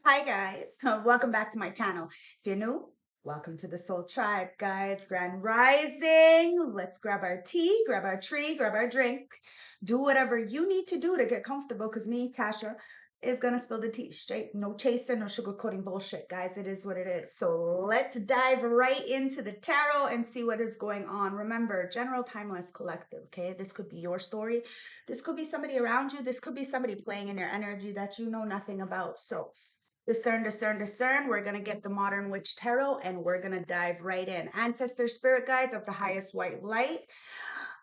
Hi guys, welcome back to my channel. If you're new, welcome to the Soul Tribe, guys. Grand Rising. Let's grab our tea, grab our tree, grab our drink. Do whatever you need to do to get comfortable because me, Tasha, is gonna spill the tea straight. No chasing, no sugarcoating bullshit, guys. It is what it is. So let's dive right into the tarot and see what is going on. Remember, general, timeless, collective, okay? This could be your story. This could be somebody around you. This could be somebody playing in your energy that you know nothing about. So discern, discern, discern. We're going to get the Modern Witch Tarot and we're going to dive right in. Ancestor spirit guides of the highest white light.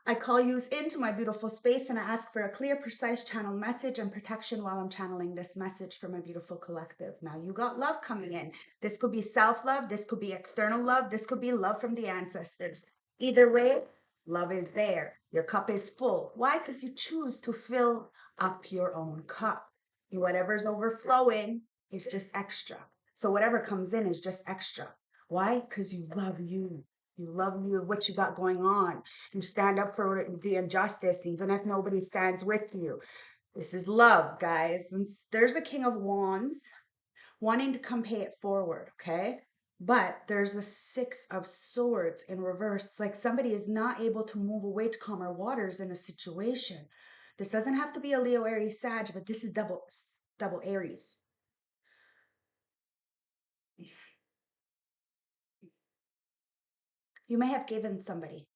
I call you into my beautiful space and I ask for a clear, precise channel message and protection while I'm channeling this message for my beautiful collective. Now, you got love coming in. This could be self-love. This could be external love. This could be love from the ancestors. Either way, love is there. Your cup is full. Why? Because you choose to fill up your own cup. Whatever's overflowing is just extra. So whatever comes in is just extra. Why? Because you love you. You love you, what you got going on. You stand up for the injustice, even if nobody stands with you. This is love, guys. And there's the King of Wands wanting to come pay it forward, okay? But there's a Six of Swords in reverse. It's like somebody is not able to move away to calmer waters in a situation. This doesn't have to be a Leo, Aries, Sag, but this is double Aries. You may have given somebody,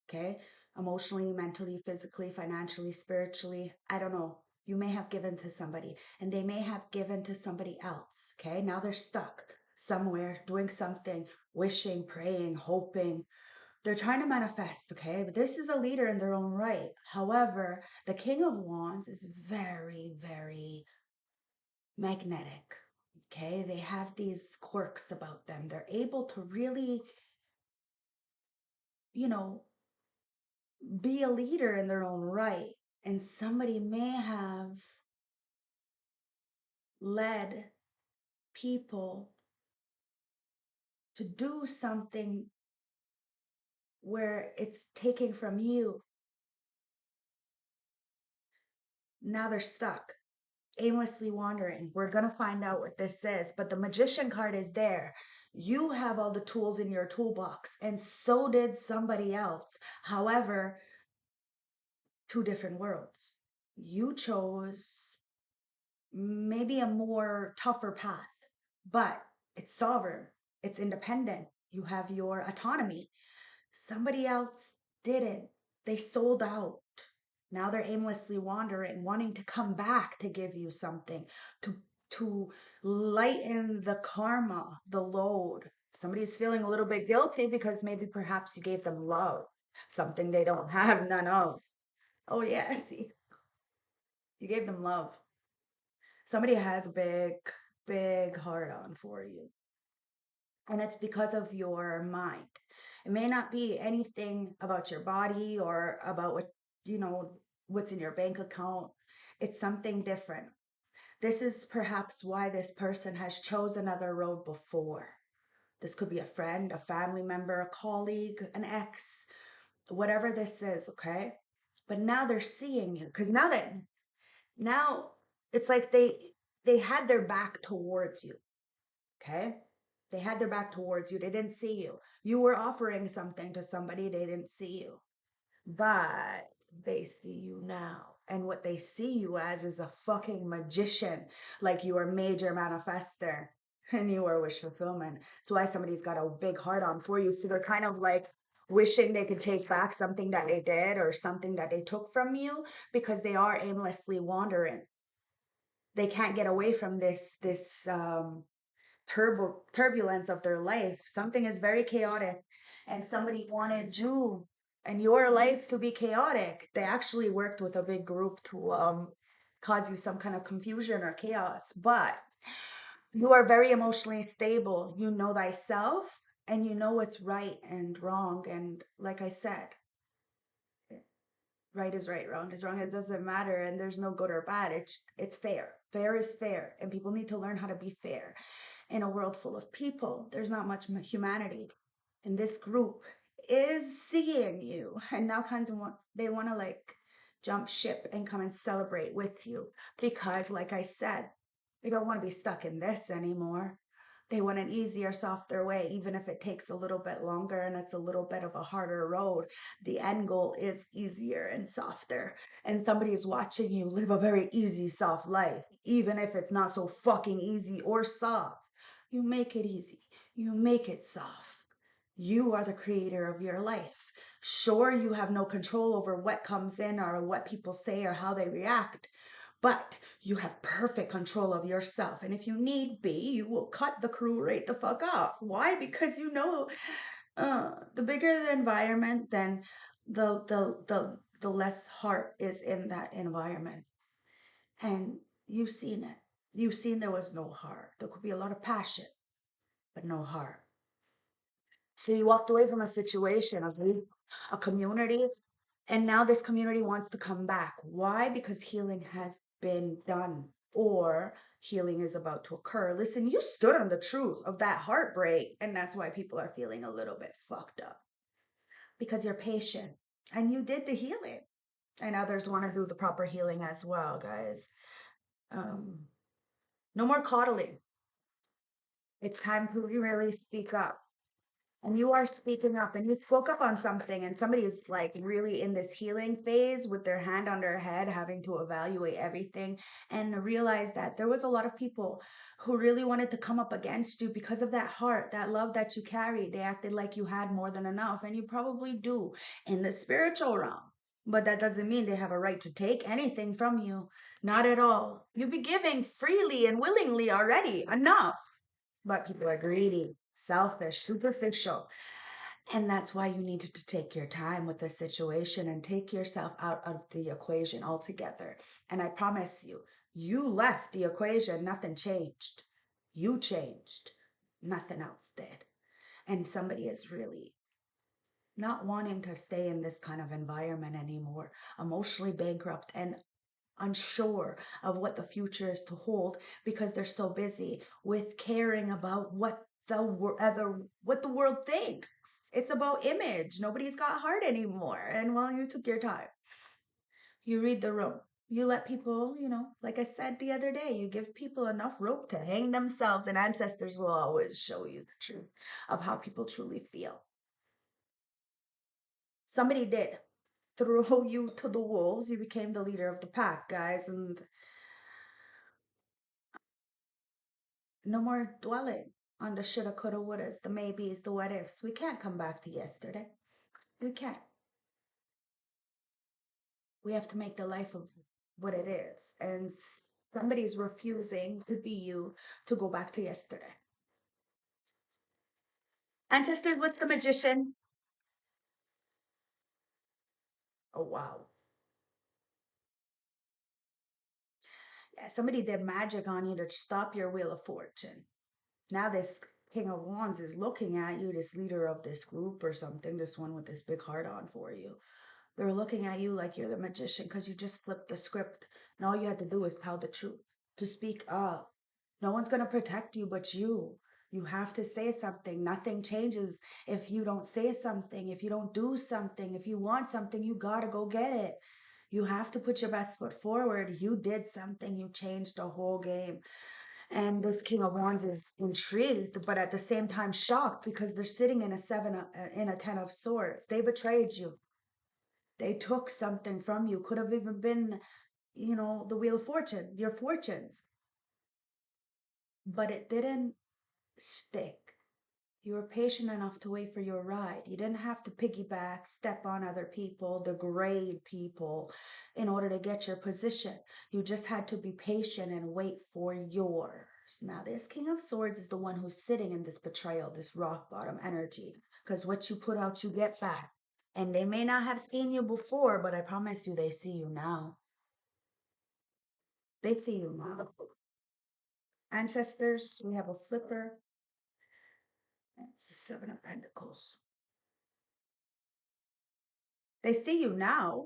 okay? Emotionally, mentally, physically, financially, spiritually. I don't know. You may have given to somebody and they may have given to somebody else, okay? Now they're stuck somewhere doing something, wishing, praying, hoping. They're trying to manifest, okay? But this is a leader in their own right. However, the King of Wands is very, very magnetic, okay? They have these quirks about them. They're able to really, you know, be a leader in their own right. And somebody may have led people to do something where it's taking from you. Now they're stuck, aimlessly wandering. We're going to find out what this is, but the Magician card is there. You have all the tools in your toolbox, and so did somebody else. However, two different worlds. You chose maybe a more tougher path, but it's sovereign, it's independent. You have your autonomy. Somebody else didn't. They sold out. Now they're aimlessly wandering, wanting to come back to give you something, to to lighten the karma, the load. Somebody's feeling a little bit guilty because maybe perhaps you gave them love, something they don't have none of. Oh yeah, see, you gave them love. Somebody has a big heart on for you. And it's because of your mind. It may not be anything about your body or about what, you know, what's in your bank account. It's something different. This is perhaps why this person has chosen another road before. This could be a friend, a family member, a colleague, an ex, whatever this is, okay? But now they're seeing you because now it's like they had their back towards you, okay? They had their back towards you. They didn't see you. You were offering something to somebody, they didn't see you. But they see you now. And what they see you as is a fucking magician. Like you are major manifester and you are wish fulfillment. That's why somebody's got a big heart on for you. So they're kind of like wishing they could take back something that they did or something that they took from you because they are aimlessly wandering. They can't get away from this turbulence of their life. Something is very chaotic, and somebody wanted you and your life to be chaotic. They actually worked with a big group to cause you some kind of confusion or chaos. But you are very emotionally stable. You know thyself, and you know what's right and wrong. And like I said, right is right, wrong is wrong. It doesn't matter, and there's no good or bad. It's fair. Fair is fair, and people need to learn how to be fair. In a world full of people, there's not much humanity. And this group is seeing you, and now kinds of they want to like jump ship and come and celebrate with you because, like I said, They don't want to be stuck in this anymore. They want an easier, softer way, even if it takes a little bit longer and it's a little bit of a harder road. The end goal is easier and softer. And somebody is watching you live a very easy, soft life, even if it's not so fucking easy or soft. You make it easy, you make it soft. You are the creator of your life. Sure, you have no control over what comes in or what people say or how they react, but you have perfect control of yourself. And if you need be, you will cut the crew right the fuck off. Why? Because you know, the bigger the environment, then the less heart is in that environment. And you've seen it. You've seen there was no heart. There could be a lot of passion, but no heart. So you walked away from a situation of a community, and now this community wants to come back. Why? Because healing has been done or healing is about to occur. Listen, you stood on the truth of that heartbreak, and that's why people are feeling a little bit fucked up because you're patient and you did the healing, and others want to do the proper healing as well, guys. Um, no more coddling. It's time to really speak up. And you are speaking up and you spoke up on something, and somebody is like really in this healing phase with their hand on their head, having to evaluate everything and realize that there was a lot of people who really wanted to come up against you because of that heart, that love that you carried. They acted like you had more than enough, and you probably do in the spiritual realm. But that doesn't mean they have a right to take anything from you. Not at all. You be giving freely and willingly already enough. But people are greedy, selfish, superficial. And that's why you needed to take your time with the situation and take yourself out of the equation altogether. And I promise you, you left the equation, nothing changed. You changed, nothing else did. And somebody is really not wanting to stay in this kind of environment anymore, emotionally bankrupt and unsure of what the future is to hold because they're so busy with caring about what the world thinks. It's about image. Nobody's got heart anymore. And well, you took your time. You read the room. You let people, like I said the other day, you give people enough rope to hang themselves, and ancestors will always show you the truth of how people truly feel. Somebody did throw you to the wolves. You became the leader of the pack, guys, and no more dwelling on the shoulda, coulda, wouldas, the maybes, the what ifs. We can't come back to yesterday. We can't. We have to make the life of what it is. And somebody's refusing to be you to go back to yesterday. Ancestors with the magician. Oh, wow. Yeah, somebody did magic on you to stop your wheel of fortune. Now this King of Wands is looking at you, this leader of this group or something, this one with this big heart on for you. They're looking at you like you're the magician because you just flipped the script. And all you had to do is tell the truth, to speak up. No one's going to protect you but you. You have to say something. Nothing changes if you don't say something, if you don't do something. If you want something, you got to go get it. You have to put your best foot forward. You did something, you changed the whole game. And this King of Wands is intrigued, but at the same time shocked because they're sitting in a in a 10 of swords. They betrayed you. They took something from you. Could have even been, the Wheel of Fortune, your fortunes. But it didn't stick. You were patient enough to wait for your ride. You didn't have to piggyback, step on other people, degrade people in order to get your position. You just had to be patient and wait for yours. Now, this King of Swords is the one who's sitting in this betrayal, this rock bottom energy. Because what you put out, you get back. And they may not have seen you before, but I promise you, they see you now. They see you now. Ancestors, we have a flipper. It's the Seven of Pentacles. They see you now.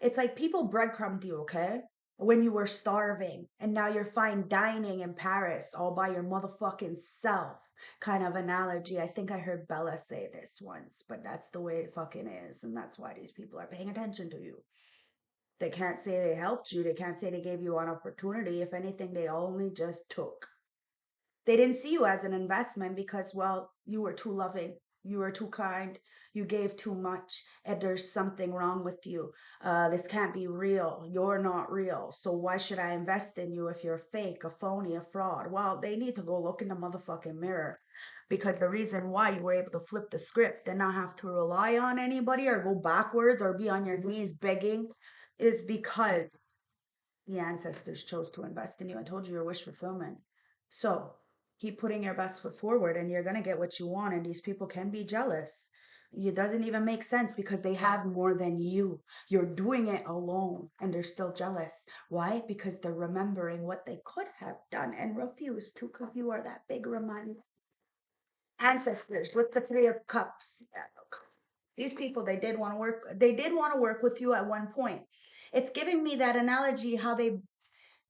It's like people breadcrumbed you, okay? When you were starving, and now you're fine dining in Paris all by your motherfucking self. Kind of analogy. I think I heard Bella say this once, but that's the way it fucking is, and that's why these people are paying attention to you. They can't say they helped you. They can't say they gave you an opportunity. If anything, they only just took. They didn't see you as an investment because, well, you were too loving, you were too kind, you gave too much, and there's something wrong with you. This can't be real. You're not real. So why should I invest in you if you're fake, a phony, a fraud? Well, they need to go look in the motherfucking mirror, because the reason why you were able to flip the script and not have to rely on anybody or go backwards or be on your knees begging is because the ancestors chose to invest in you. I told you your wish fulfillment. So keep putting your best foot forward and you're going to get what you want. And these people can be jealous. It doesn't even make sense because they have more than you. You're doing it alone and they're still jealous. Why? Because they're remembering what they could have done and refused to, because you are that big reminder. Ancestors with the Three of Cups. These people, they did want to work with you at one point. It's giving me that analogy how they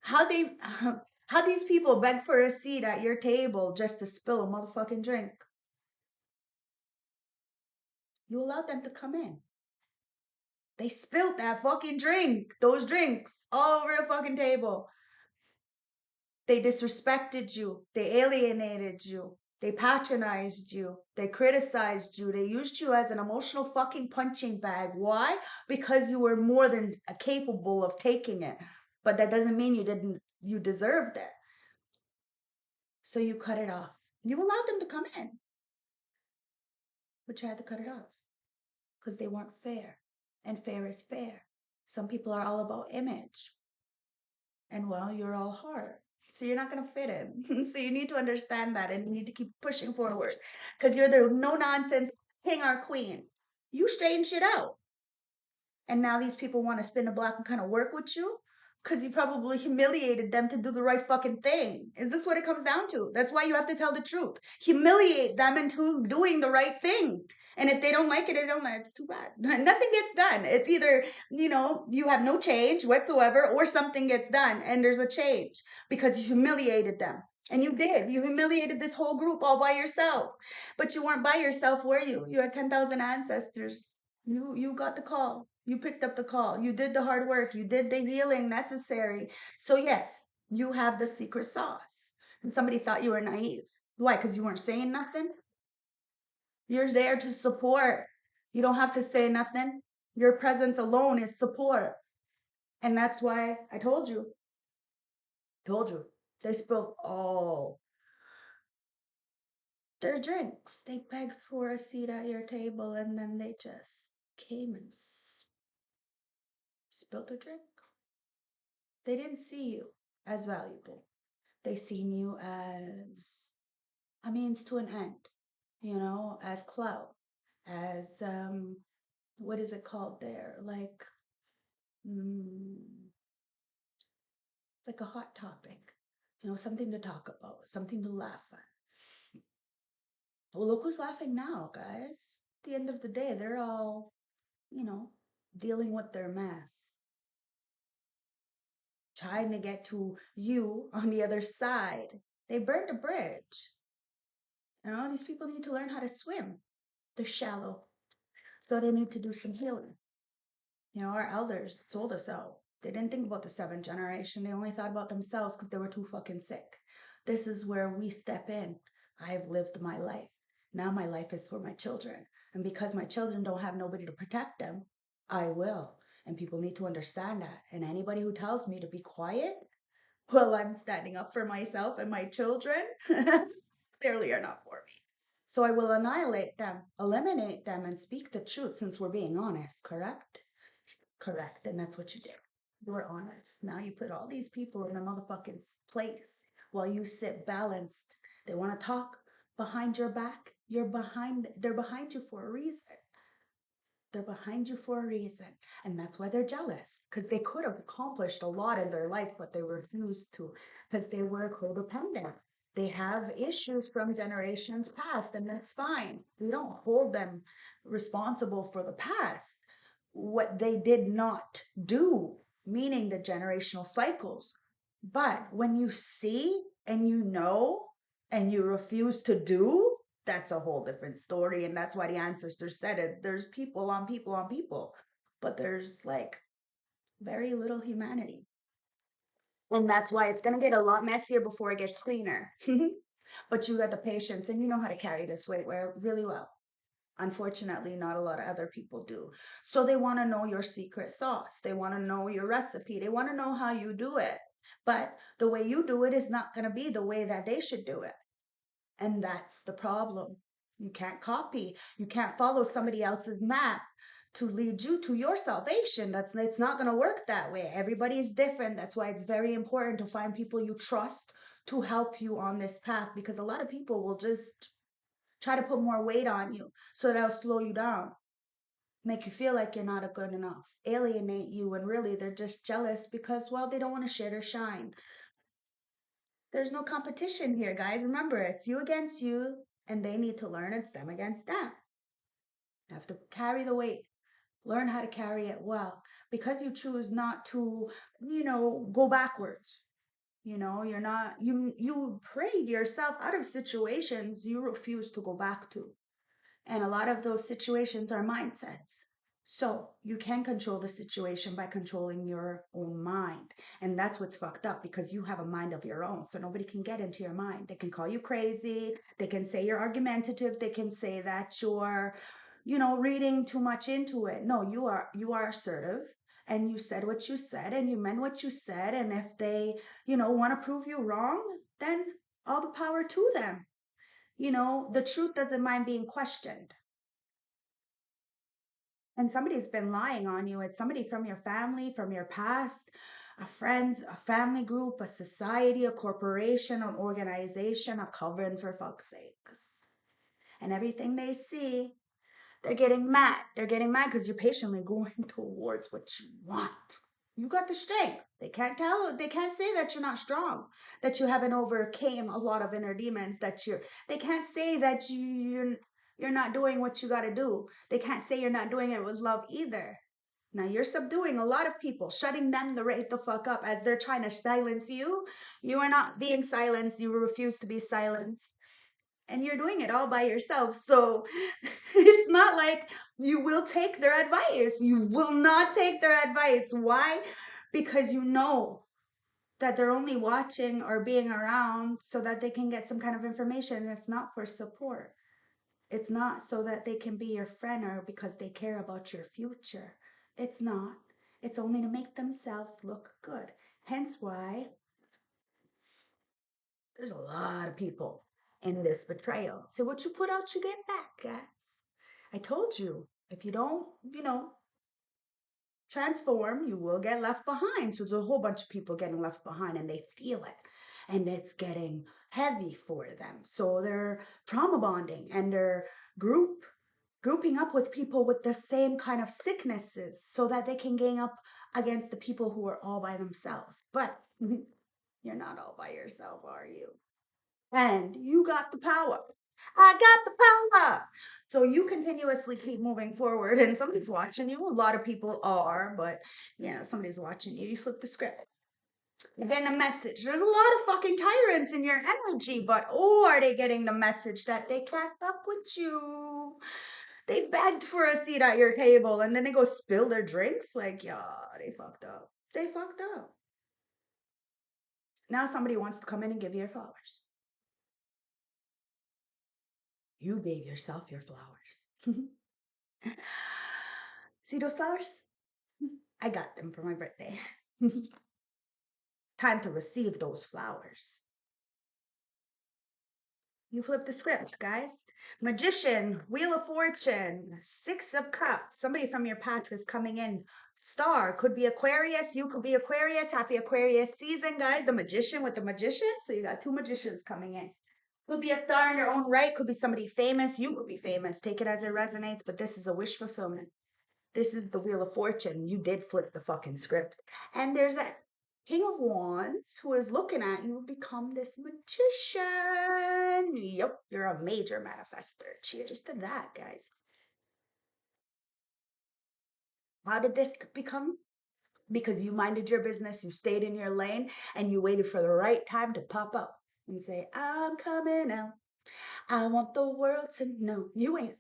how these people beg for a seat at your table just to spill a motherfucking drink. You allowed them to come in. They spilled that fucking drink, those drinks, all over the fucking table. They disrespected you. They alienated you. They patronized you. They criticized you. They used you as an emotional fucking punching bag. Why? Because you were more than capable of taking it. But that doesn't mean you deserved it. So you cut it off. You allowed them to come in, but you had to cut it off because they weren't fair. And fair is fair. Some people are all about image. And well, you're all heart. So you're not going to fit in. So you need to understand that and you need to keep pushing forward because you're the no nonsense king or queen. You straighten shit out. And now these people want to spin the block and kind of work with you because you probably humiliated them to do the right fucking thing. Is this what it comes down to? That's why you have to tell the truth. Humiliate them into doing the right thing. And if they don't like it, they don't like it. It's too bad. Nothing gets done. It's either, you have no change whatsoever or something gets done and there's a change because you humiliated them. And you did. You humiliated this whole group all by yourself. But you weren't by yourself, were you? You had 10,000 ancestors. You got the call. You picked up the call. You did the hard work. You did the healing necessary. So yes, you have the secret sauce. And somebody thought you were naive. Why? Because you weren't saying nothing? You're there to support. You don't have to say nothing. Your presence alone is support. And that's why I told you, they spilled all their drinks. They begged for a seat at your table and then they just came and spilled a drink. They didn't see you as valuable. They seen you as a means to an end, as clout, as what is it called there? Mm, like a hot topic, something to talk about, something to laugh at. Well, look who's laughing now, guys. At the end of the day, they're all, you know, dealing with their mess, trying to get to you on the other side. They burned a bridge. These people need to learn how to swim. They're shallow. So they need to do some healing. Our elders sold us out. They didn't think about the seventh generation. They only thought about themselves because they were too fucking sick. This is where we step in. I've lived my life. Now my life is for my children. And because my children don't have nobody to protect them, I will. And people need to understand that. And anybody who tells me to be quiet, well, I'm standing up for myself and my children. Clearly are not for me. So I will annihilate them, eliminate them, and speak the truth since we're being honest, correct? Correct. And that's what you did. You were honest. Now you put all these people in a motherfucking place while you sit balanced. They want to talk behind your back. They're behind you for a reason. They're behind you for a reason. And that's why they're jealous. Because they could have accomplished a lot in their life, but they refused to because they were codependent. They have issues from generations past, and that's fine. We don't hold them responsible for the past. What they did not do, meaning the generational cycles. But when you see and and you refuse to do, that's a whole different story. And that's why the ancestors said it. There's people on people on people, but there's like Very little humanity. And that's why it's going to get a lot messier before it gets cleaner. But you got the patience and you know how to carry this weight really well. Unfortunately, not a lot of other people do. So they want to know your secret sauce. They want to know your recipe. They want to know how you do it. But the way you do it is not going to be the way that they should do it. And that's the problem. You can't copy. You can't follow somebody else's map to lead you to your salvation. It's not going to work that way. Everybody is different. That's why it's very important to find people you trust to help you on this path, because a lot of people will just try to put more weight on you so that'll slow you down, make you feel like you're not a good enough, alienate you, and really they're just jealous because, well, they don't want to share their shine. There's no competition here, guys. Remember, it's you against you, and they need to learn it's them against them. You have to carry the weight. Learn how to carry it well. Because you choose not to, go backwards. You're not, you prayed yourself out of situations you refuse to go back to. And a lot of those situations are mindsets. So you can control the situation by controlling your own mind. And that's what's fucked up, because you have a mind of your own. So nobody can get into your mind. They can call you crazy. They can say you're argumentative. They can say that you're, reading too much into it. No, you are assertive, and you said what you said and you meant what you said. And if they, want to prove you wrong, then all the power to them. The truth doesn't mind being questioned. And somebody's been lying on you. It's somebody from your family, from your past, a friend, a family group, a society, a corporation, an organization, a coven, for fuck's sakes. And everything they see, they're getting mad. They're getting mad because you're patiently going towards what you want. You got the strength. They can't say that you're not strong, that you haven't overcame a lot of inner demons, they can't say that you're not doing what you got to do. They can't say you're not doing it with love either. Now you're subduing a lot of people, shutting them right the fuck up as they're trying to silence you. You are not being silenced. You refuse to be silenced, and you're doing it all by yourself. So it's not like you will take their advice. You will not take their advice. Why? Because you know that they're only watching or being around so that they can get some kind of information. It's not for support. It's not so that they can be your friend or because they care about your future. It's not. It's only to make themselves look good. Hence why there's a lot of people in this betrayal. So what you put out, you get back, guys. I told you, if you don't, transform, you will get left behind. So there's a whole bunch of people getting left behind and they feel it. And it's getting heavy for them. So they're trauma bonding and they're grouping up with people with the same kind of sicknesses so that they can gang up against the people who are all by themselves. But you're not all by yourself, are you? And you got the power. I got the power. So you continuously keep moving forward, and somebody's watching you. A lot of people are, but somebody's watching you. You flip the script. You're getting a message. There's a lot of fucking tyrants in your energy, but are they getting the message that they can't fuck with you? They begged for a seat at your table, and then they go spill their drinks. Like, yeah, they fucked up. They fucked up. Now somebody wants to come in and give you your flowers. You gave yourself your flowers. See those flowers? I got them for my birthday. Time to receive those flowers. You flip the script, guys. Magician, Wheel of Fortune, Six of Cups. Somebody from your path is coming in. Star, could be Aquarius. You could be Aquarius. Happy Aquarius season, guys. The Magician with the Magician. So you got two magicians coming in. Could be a star in your own right. Could be somebody famous. You could be famous. Take it as it resonates. But this is a wish fulfillment. This is the Wheel of Fortune. You did flip the fucking script. And there's that King of Wands who is looking at you become this magician. Yep, you're a major manifester. Cheers to that, guys. How did this become? Because you minded your business, you stayed in your lane, and you waited for the right time to pop up and say, I'm coming out. I want the world to know. You ain't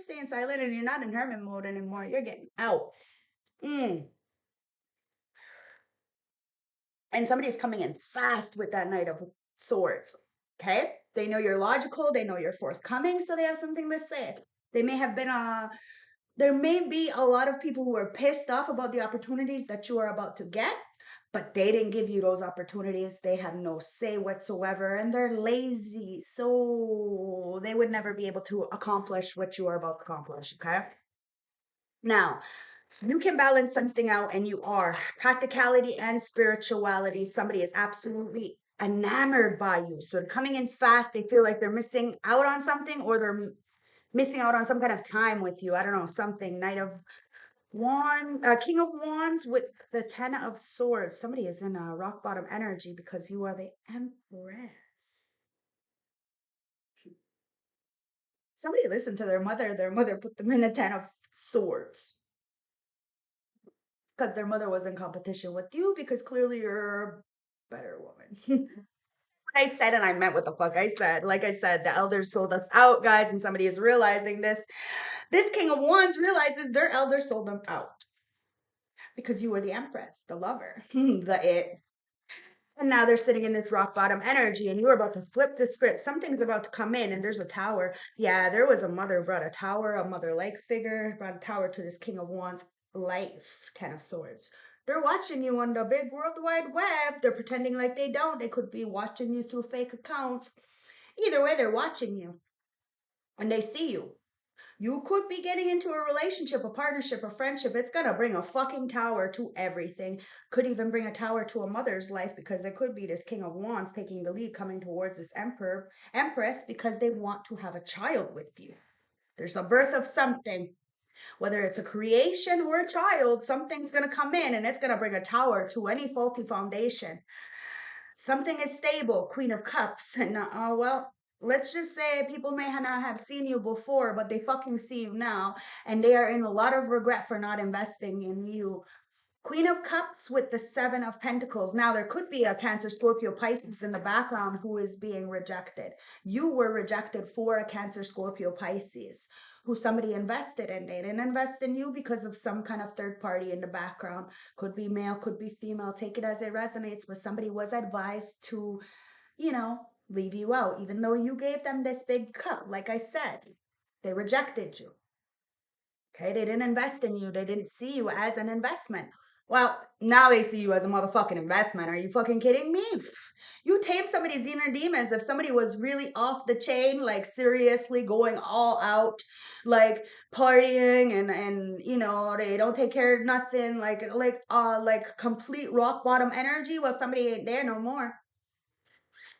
staying silent, and you're not in hermit mode anymore. You're getting out. And somebody's coming in fast with that Knight of Swords. Okay? They know you're logical, they know you're forthcoming, so they have something to say. They may have been there may be a lot of people who are pissed off about the opportunities that you are about to get, but they didn't give you those opportunities. They have no say whatsoever, and they're lazy, so they would never be able to accomplish what you are about to accomplish. Okay? Now, you can balance something out, and you are practicality and spirituality. Somebody is absolutely enamored by you. So coming in fast, they feel like they're missing out on something, or they're missing out on some kind of time with you. I don't know, something. Knight of Wands, King of Wands with the Ten of Swords. Somebody is in a rock bottom energy because you are the Empress. Somebody listened to their mother. Their mother put them in the Ten of Swords because their mother was in competition with you because clearly you're a better woman. I said, and I meant what the fuck I said. Like I said, the elders sold us out, guys, and somebody is realizing this. This King of Wands realizes their elders sold them out because you were the Empress, the lover, the it. And now they're sitting in this rock bottom energy, and you're about to flip the script. Something's about to come in, and there's a tower. Yeah, there was a mother brought a tower, a mother-like figure brought a tower to this King of Wands life, Ten of Swords. They're watching you on the big World Wide Web. They're pretending like they don't. They could be watching you through fake accounts. Either way, they're watching you, and they see you. You could be getting into a relationship, a partnership, a friendship. It's gonna bring a fucking tower to everything. Could even bring a tower to a mother's life because it could be this King of Wands taking the lead, coming towards this Empress because they want to have a child with you. There's a birth of something. Whether it's a creation or a child, something's gonna come in and it's gonna bring a tower to any faulty foundation. Something is stable, Queen of Cups. And well, let's just say people may not have seen you before, but they fucking see you now, and they are in a lot of regret for not investing in you. Queen of Cups with the Seven of Pentacles. Now, there could be a Cancer, Scorpio, Pisces in the background who is being rejected. You were rejected for a Cancer, Scorpio, Pisces who somebody invested in. They didn't invest in you because of some kind of third party in the background. Could be male, could be female. Take it as it resonates, but somebody was advised to, you know, leave you out, even though you gave them this big cup. Like I said, they rejected you. Okay, they didn't invest in you. They didn't see you as an investment. Well, now they see you as a motherfucking investment. Are you fucking kidding me? You tame somebody's inner demons. If somebody was really off the chain, like seriously going all out, like partying and you know, they don't take care of nothing, like complete rock bottom energy, well, somebody ain't there no more.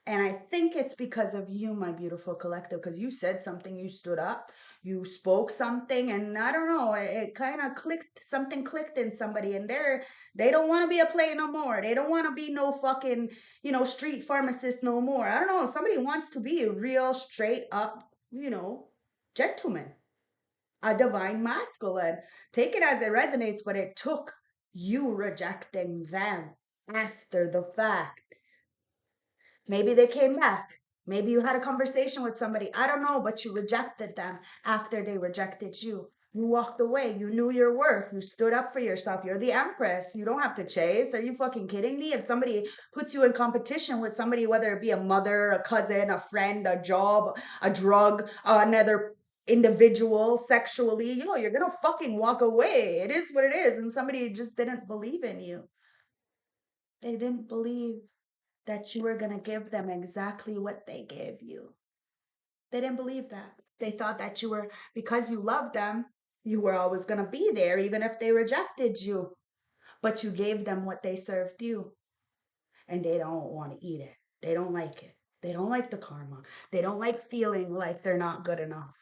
And I think it's because of you, my beautiful collective, because you said something, you stood up, you spoke something, and I don't know, it kind of clicked, something clicked in somebody, and they don't want to be a player no more. They don't want to be no fucking, you know, street pharmacist no more. I don't know. Somebody wants to be a real straight up, you know, gentleman, a divine masculine. Take it as it resonates, but it took you rejecting them after the fact. Maybe they came back. Maybe you had a conversation with somebody. I don't know, but you rejected them after they rejected you. You walked away. You knew your worth. You stood up for yourself. You're the Empress. You don't have to chase. Are you fucking kidding me? If somebody puts you in competition with somebody, whether it be a mother, a cousin, a friend, a job, a drug, another individual sexually, you know, you're gonna fucking walk away. It is what it is. And somebody just didn't believe in you. They didn't believe that you were going to give them exactly what they gave you. They didn't believe that. They thought that you were, because you loved them, you were always going to be there, even if they rejected you. But you gave them what they served you. And they don't want to eat it. They don't like it. They don't like the karma. They don't like feeling like they're not good enough.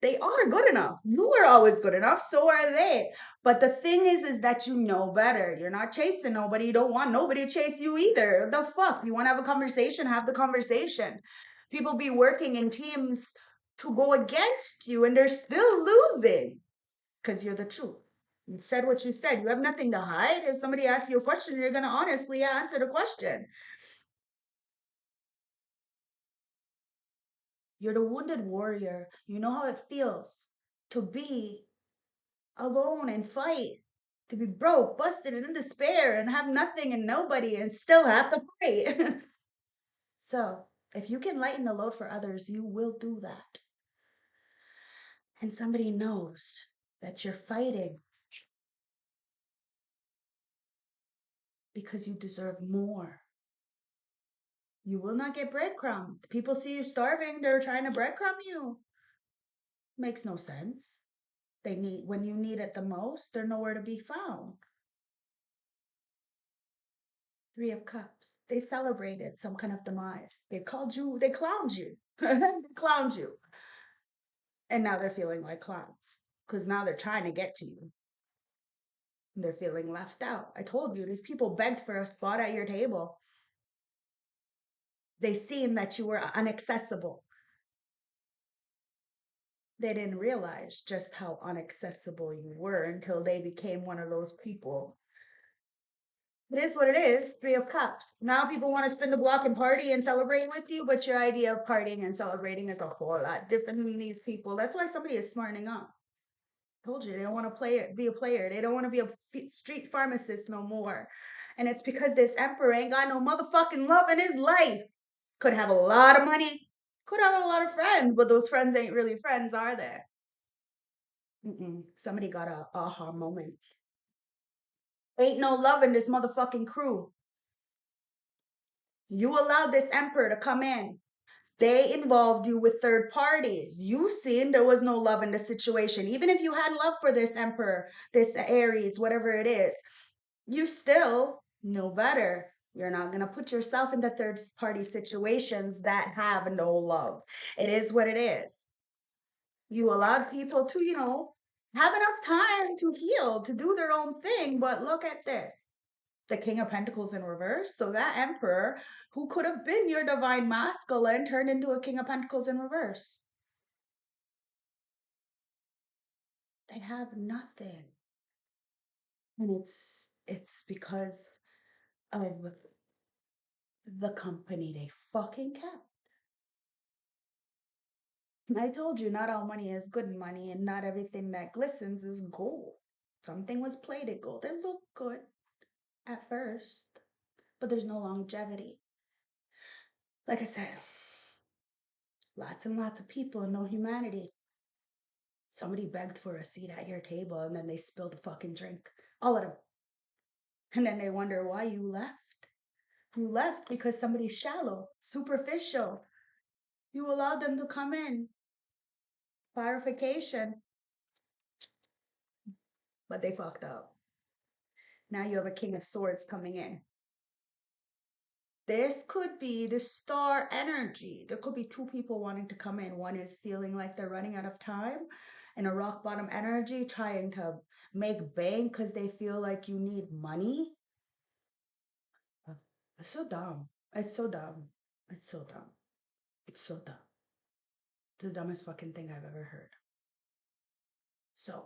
They are good enough. You are always good enough. So are they. But the thing is that you know better. You're not chasing nobody. You don't want nobody to chase you either. The fuck? You want to have a conversation? Have the conversation. People be working in teams to go against you and they're still losing because you're the truth. You said what you said. You have nothing to hide. If somebody asks you a question, you're going to honestly answer the question. You're the wounded warrior. You know how it feels to be alone and fight. To be broke, busted, and in despair, and have nothing and nobody, and still have to fight. So, if you can lighten the load for others, you will do that. And somebody knows that you're fighting because you deserve more. You will not get breadcrumbed. People see you starving, they're trying to breadcrumb you. Makes no sense. They need when you need it the most, they're nowhere to be found. Three of Cups. They celebrated some kind of demise. They called you, they clowned you. They clowned you. And now they're feeling like clowns. Because now they're trying to get to you. They're feeling left out. I told you, these people begged for a spot at your table. They seen that you were inaccessible. They didn't realize just how inaccessible you were until they became one of those people. It is what it is. Three of Cups. Now people want to spin the block and party and celebrate with you, but your idea of partying and celebrating is a whole lot different than these people. That's why somebody is smartening up. Told you they don't want to play it, be a player. They don't want to be a street pharmacist no more. And it's because this emperor ain't got no motherfucking love in his life. Could have a lot of money, could have a lot of friends, but those friends ain't really friends, are they? Somebody got a aha moment. Ain't no love in this motherfucking crew. You allowed this emperor to come in. They involved you with third parties. You seen there was no love in the situation. Even if you had love for this emperor, this Aries, whatever it is, you still know better. You're not going to put yourself into third party situations that have no love. It is what it is. You allowed people to, have enough time to heal, to do their own thing. But look at this, the King of Pentacles in reverse. So that Emperor, who could have been your divine masculine, turned into a King of Pentacles in reverse. They have nothing. And it's because of the company they fucking kept. I told you, not all money is good money, and not everything that glistens is gold. Something was plated gold. It looked good at first, but there's no longevity. Like I said, lots and lots of people and no humanity. Somebody begged for a seat at your table and then they spilled a fucking drink. All of them. And then they wonder why you left. You left because somebody's shallow, superficial. You allowed them to come in. Clarification. But they fucked up. Now you have a King of Swords coming in. This could be the star energy. There could be two people wanting to come in. One is feeling like they're running out of time, and a rock bottom energy trying to make bank because they feel like you need money. It's so dumb. It's so dumb. It's so dumb. It's so dumb. It's the dumbest fucking thing I've ever heard. So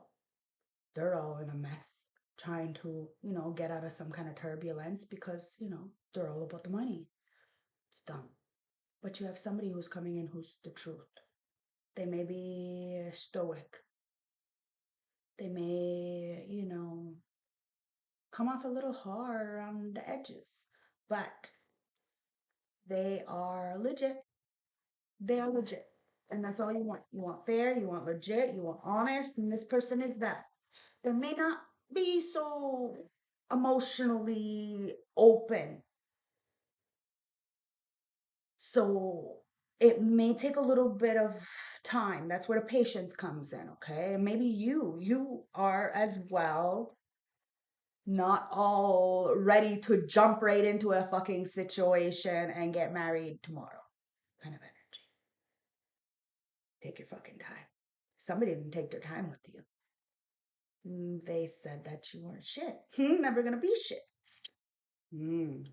they're all in a mess, trying to, get out of some kind of turbulence because, they're all about the money. It's dumb. But you have somebody who's coming in who's the truth. They may be stoic. They may, come off a little hard around the edges, but they are legit. They are legit. And that's all you want. You want fair, you want legit, you want honest, and this person is that. They may not be so emotionally open. So it may take a little bit of time. That's where the patience comes in, okay? And maybe you are as well not all ready to jump right into a fucking situation and get married tomorrow kind of energy. Take your fucking time. Somebody didn't take their time with you. They said that you weren't shit. Never gonna be shit.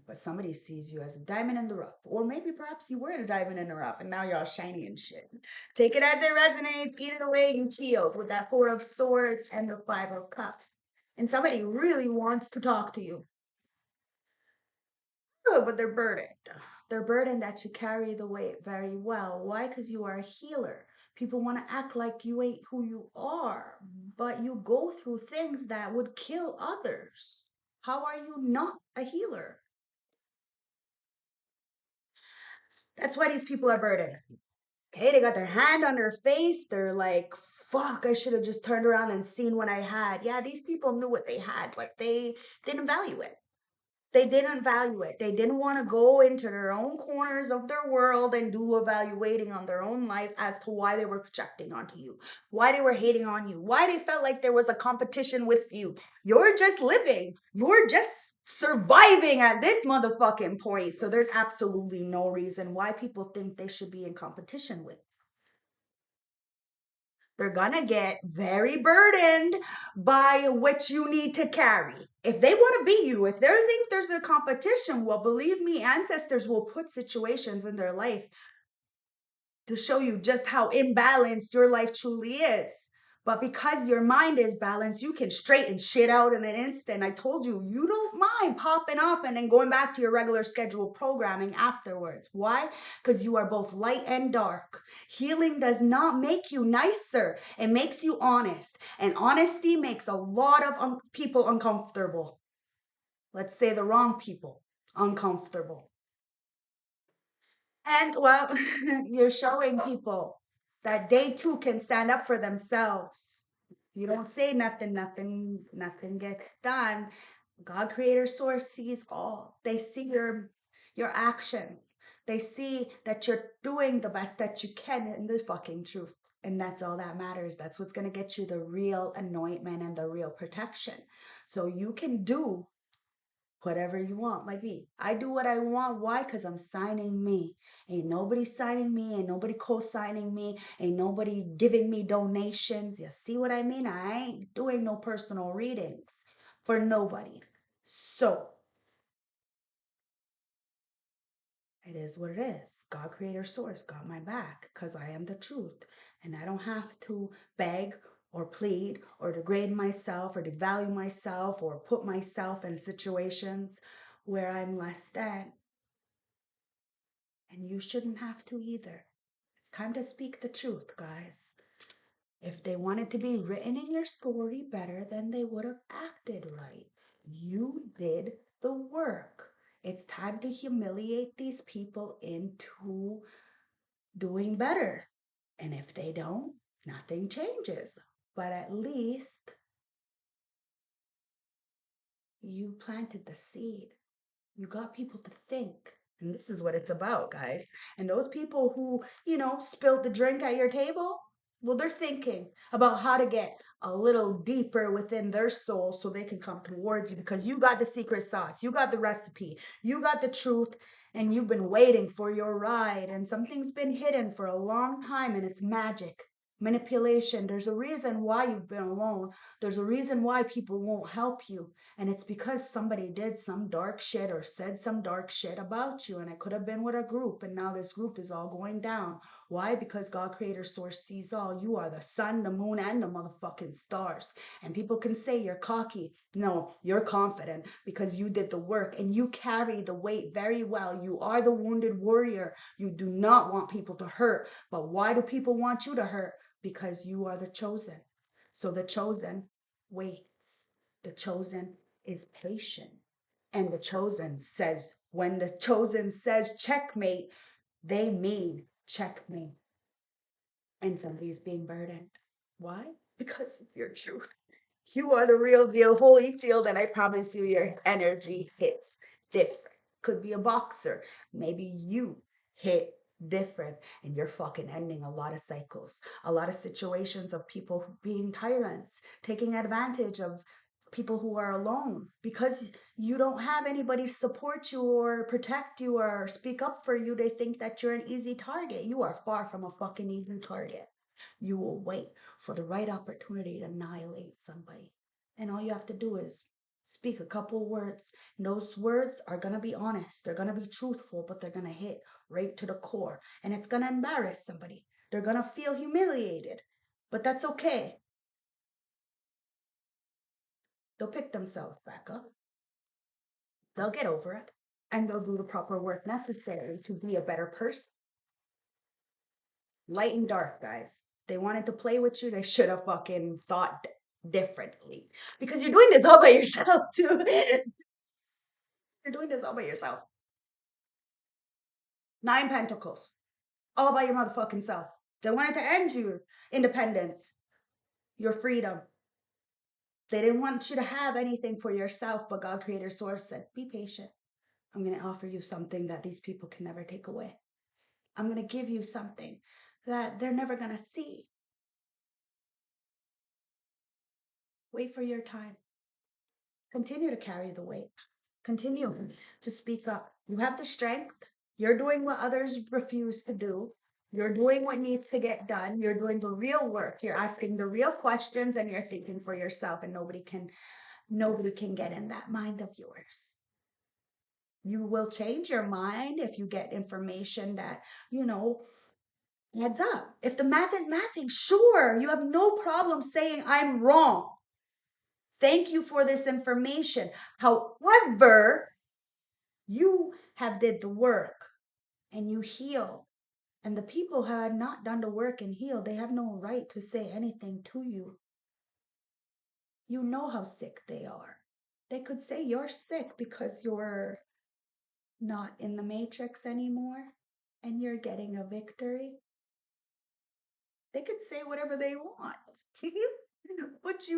But somebody sees you as a diamond in the rough. Or maybe perhaps you were a diamond in the rough and now you're all shiny and shit. Take it as it resonates, eat it away, you healed with that Four of Swords and the Five of Cups. And somebody really wants to talk to you. Oh, but they're burdened. They're burdened that you carry the weight very well. Why? Because you are a healer. People want to act like you ain't who you are, but you go through things that would kill others. How are you not a healer? That's why these people are burdened. Hey, they got their hand on their face. They're like, fuck, I should have just turned around and seen what I had. Yeah, these people knew what they had, but they didn't value it. They didn't value it. They didn't want to go into their own corners of their world and do evaluating on their own life as to why they were projecting onto you, why they were hating on you, why they felt like there was a competition with you. You're just living. You're just surviving at this motherfucking point. So there's absolutely no reason why people think they should be in competition with. They're gonna get very burdened by what you need to carry. If they want to be you, if they think there's a competition, well, believe me, ancestors will put situations in their life to show you just how imbalanced your life truly is. But because your mind is balanced, you can straighten shit out in an instant. I told you, you don't mind popping off and then going back to your regular scheduled programming afterwards. Why? Because you are both light and dark. Healing does not make you nicer, it makes you honest. And honesty makes a lot of people uncomfortable. Let's say the wrong people uncomfortable. And well, you're showing people that they too can stand up for themselves. You don't say nothing, nothing gets done. God, creator, source sees all. They see your actions. They see that you're doing the best that you can in the fucking truth. And that's all that matters. That's what's going to get you the real anointment and the real protection. So you can do whatever you want. Like me, I do what I want. Why? Because I'm signing me. Ain't nobody signing me. Ain't nobody co-signing me. Ain't nobody giving me donations. You see what I mean? I ain't doing no personal readings for nobody. So it is what it is. God, creator, source, got my back because I am the truth. And I don't have to beg or plead or degrade myself or devalue myself or put myself in situations where I'm less than. And you shouldn't have to either. It's time to speak the truth, guys. If they wanted to be written in your story better, then they would have acted right. You did the work. It's time to humiliate these people into doing better. And if they don't, nothing changes. But at least you planted the seed. You got people to think. And this is what it's about, guys. And those people who, spilled the drink at your table, well, they're thinking about how to get a little deeper within their soul so they can come towards you because you got the secret sauce, you got the recipe, you got the truth, and you've been waiting for your ride. And something's been hidden for a long time, and it's magic. Manipulation. There's a reason why you've been alone. There's a reason why people won't help you. And it's because somebody did some dark shit or said some dark shit about you. And it could have been with a group. And now this group is all going down. Why? Because God, creator, source sees all. You are the sun, the moon, and the motherfucking stars. And people can say you're cocky. No, you're confident because you did the work and you carry the weight very well. You are the wounded warrior. You do not want people to hurt. But why do people want you to hurt? Because you are the chosen. So the chosen waits. The chosen is patient. And the chosen says, when the chosen says checkmate, they mean checkmate. And somebody's being burdened. Why? Because of your truth. You are the real deal, Holyfield, and I promise you your energy hits different. Could be a boxer. Maybe you hit different and you're fucking ending a lot of cycles, a lot of situations of people being tyrants, taking advantage of people who are alone because you don't have anybody to support you or protect you or speak up for you. They think that you're an easy target. You are far from a fucking easy target. You will wait for the right opportunity to annihilate somebody. And all you have to do is speak a couple words. And those words are going to be honest. They're going to be truthful, but they're going to hit right to the core. And it's going to embarrass somebody. They're going to feel humiliated. But that's okay. They'll pick themselves back up. They'll get over it. And they'll do the proper work necessary to be a better person. Light and dark, guys. They wanted to play with you. They should have fucking thought differently. Because you're doing this all by yourself, too. You're doing this all by yourself. Nine Pentacles. All by your motherfucking self. They wanted to end your independence, your freedom. They didn't want you to have anything for yourself, but God, Creator, Source said, be patient. I'm going to offer you something that these people can never take away. I'm going to give you something that they're never going to see. Wait for your time. Continue to carry the weight. Continue to speak up. You have the strength. You're doing what others refuse to do. You're doing what needs to get done. You're doing the real work. You're asking the real questions and you're thinking for yourself, and nobody can get in that mind of yours. You will change your mind if you get information that, adds up. If the math is mathing, sure, you have no problem saying I'm wrong. Thank you for this information. However, you have did the work and you heal. And the people who had not done the work and healed, they have no right to say anything to you. You know how sick they are. They could say you're sick because you're not in the matrix anymore and you're getting a victory. They could say whatever they want. But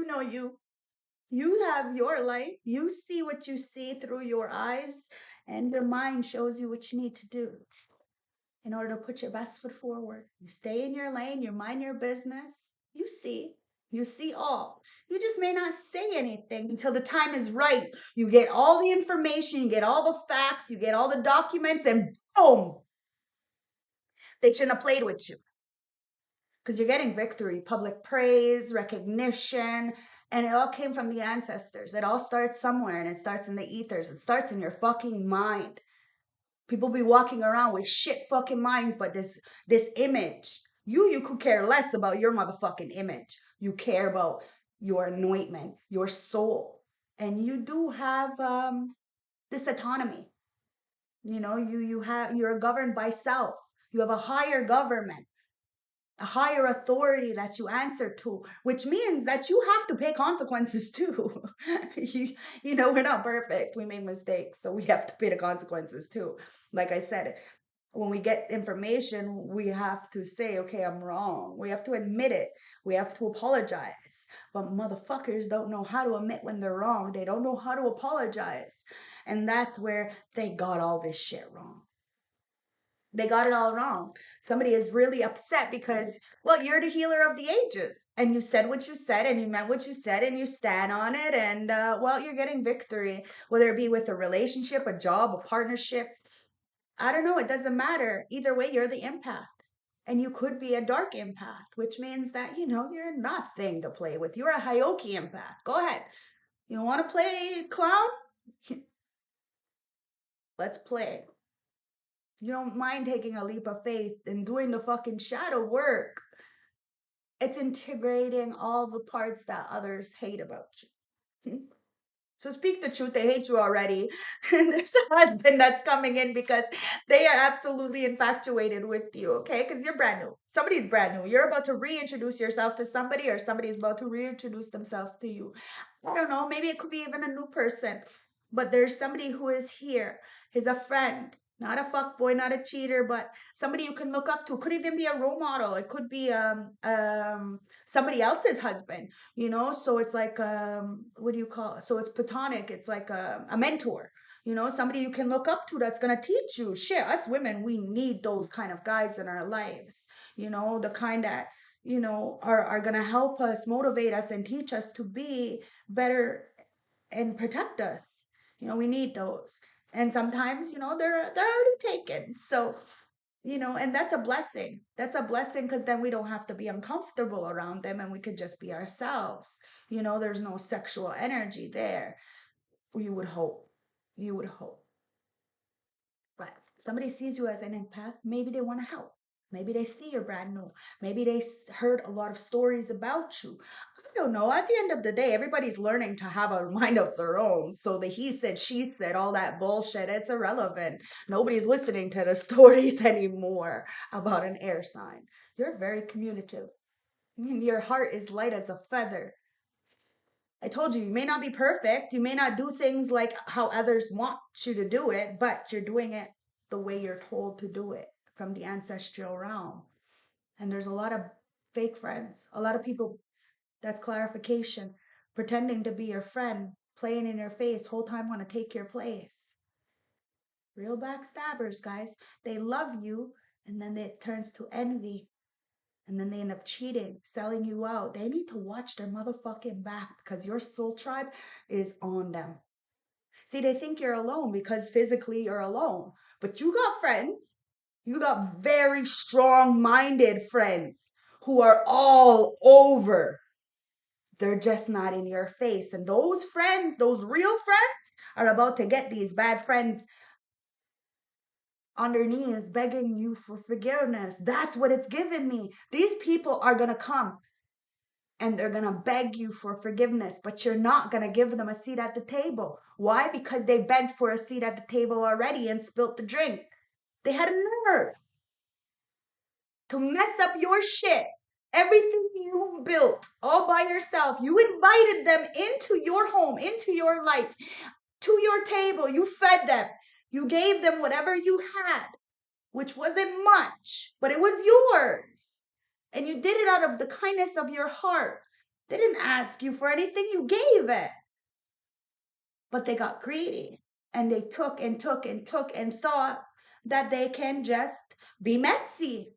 you have your life. You see what you see through your eyes, and your mind shows you what you need to do in order to put your best foot forward. You stay in your lane, you mind your business. You see all. You just may not say anything until the time is right. You get all the information, you get all the facts, you get all the documents, and boom, they shouldn't have played with you. Because you're getting victory, public praise, recognition, and it all came from the ancestors. It all starts somewhere, and it starts in the ethers. It starts in your fucking mind. People be walking around with shit fucking minds, but this image, you could care less about your motherfucking image. You care about your anointment, your soul, and you do have this autonomy. You're governed by self. You have a higher government, a higher authority that you answer to, which means that you have to pay consequences too. We're not perfect. We made mistakes, so we have to pay the consequences too. Like I said, when we get information, we have to say, okay, I'm wrong. We have to admit it. We have to apologize. But motherfuckers don't know how to admit when they're wrong. They don't know how to apologize. And that's where they got all this shit wrong. They got it all wrong. Somebody is really upset because, well, you're the healer of the ages, and you said what you said, and you meant what you said, and you stand on it, and well, you're getting victory, whether it be with a relationship, a job, a partnership. I don't know. It doesn't matter. Either way, you're the empath. And you could be a dark empath, which means that, you're nothing to play with. You're a Hioki empath. Go ahead. You want to play clown? Let's play. You don't mind taking a leap of faith and doing the fucking shadow work. It's integrating all the parts that others hate about you. So speak the truth. They hate you already. And there's a husband that's coming in because they are absolutely infatuated with you, okay? Because you're brand new. Somebody's brand new. You're about to reintroduce yourself to somebody, or somebody's about to reintroduce themselves to you. I don't know. Maybe it could be even a new person. But there's somebody who is here. He's a friend. Not a fuck boy, not a cheater, but somebody you can look up to. Could even be a role model. It could be somebody else's husband, so it's like what do you call it? So it's platonic. It's like a mentor, somebody you can look up to that's going to teach you shit. Us women, we need those kind of guys in our lives, the kind that are going to help us, motivate us, and teach us to be better and protect us. We need those. And sometimes, they're already taken. So, and that's a blessing. That's a blessing, because then we don't have to be uncomfortable around them, and we could just be ourselves. There's no sexual energy there. You would hope. You would hope. But somebody sees you as an empath, maybe they want to help. Maybe they see you're brand new. Maybe they heard a lot of stories about you. I don't know. At the end of the day, everybody's learning to have a mind of their own. So the he said, she said, all that bullshit, it's irrelevant. Nobody's listening to the stories anymore about an air sign. You're very communicative. Your heart is light as a feather. I told you, you may not be perfect. You may not do things like how others want you to do it, but you're doing it the way you're told to do it from the ancestral realm. And there's a lot of fake friends, a lot of people, that's clarification, pretending to be your friend, playing in your face, whole time want to take your place. Real backstabbers, guys. They love you, and then it turns to envy. And then they end up cheating, selling you out. They need to watch their motherfucking back because your soul tribe is on them. See, they think you're alone because physically you're alone, but you got friends. You got very strong minded friends who are all over. They're just not in your face. And those friends, those real friends, are about to get these bad friends on their knees begging you for forgiveness. That's what it's given me. These people are going to come and they're going to beg you for forgiveness, but you're not going to give them a seat at the table. Why? Because they begged for a seat at the table already and spilt the drink. They had a nerve to mess up your shit. Everything you built all by yourself. You invited them into your home, into your life, to your table. You fed them. You gave them whatever you had, which wasn't much, but it was yours. And you did it out of the kindness of your heart. They didn't ask you for anything, you gave it. But they got greedy and they took and took and took and thought that they can just be messy.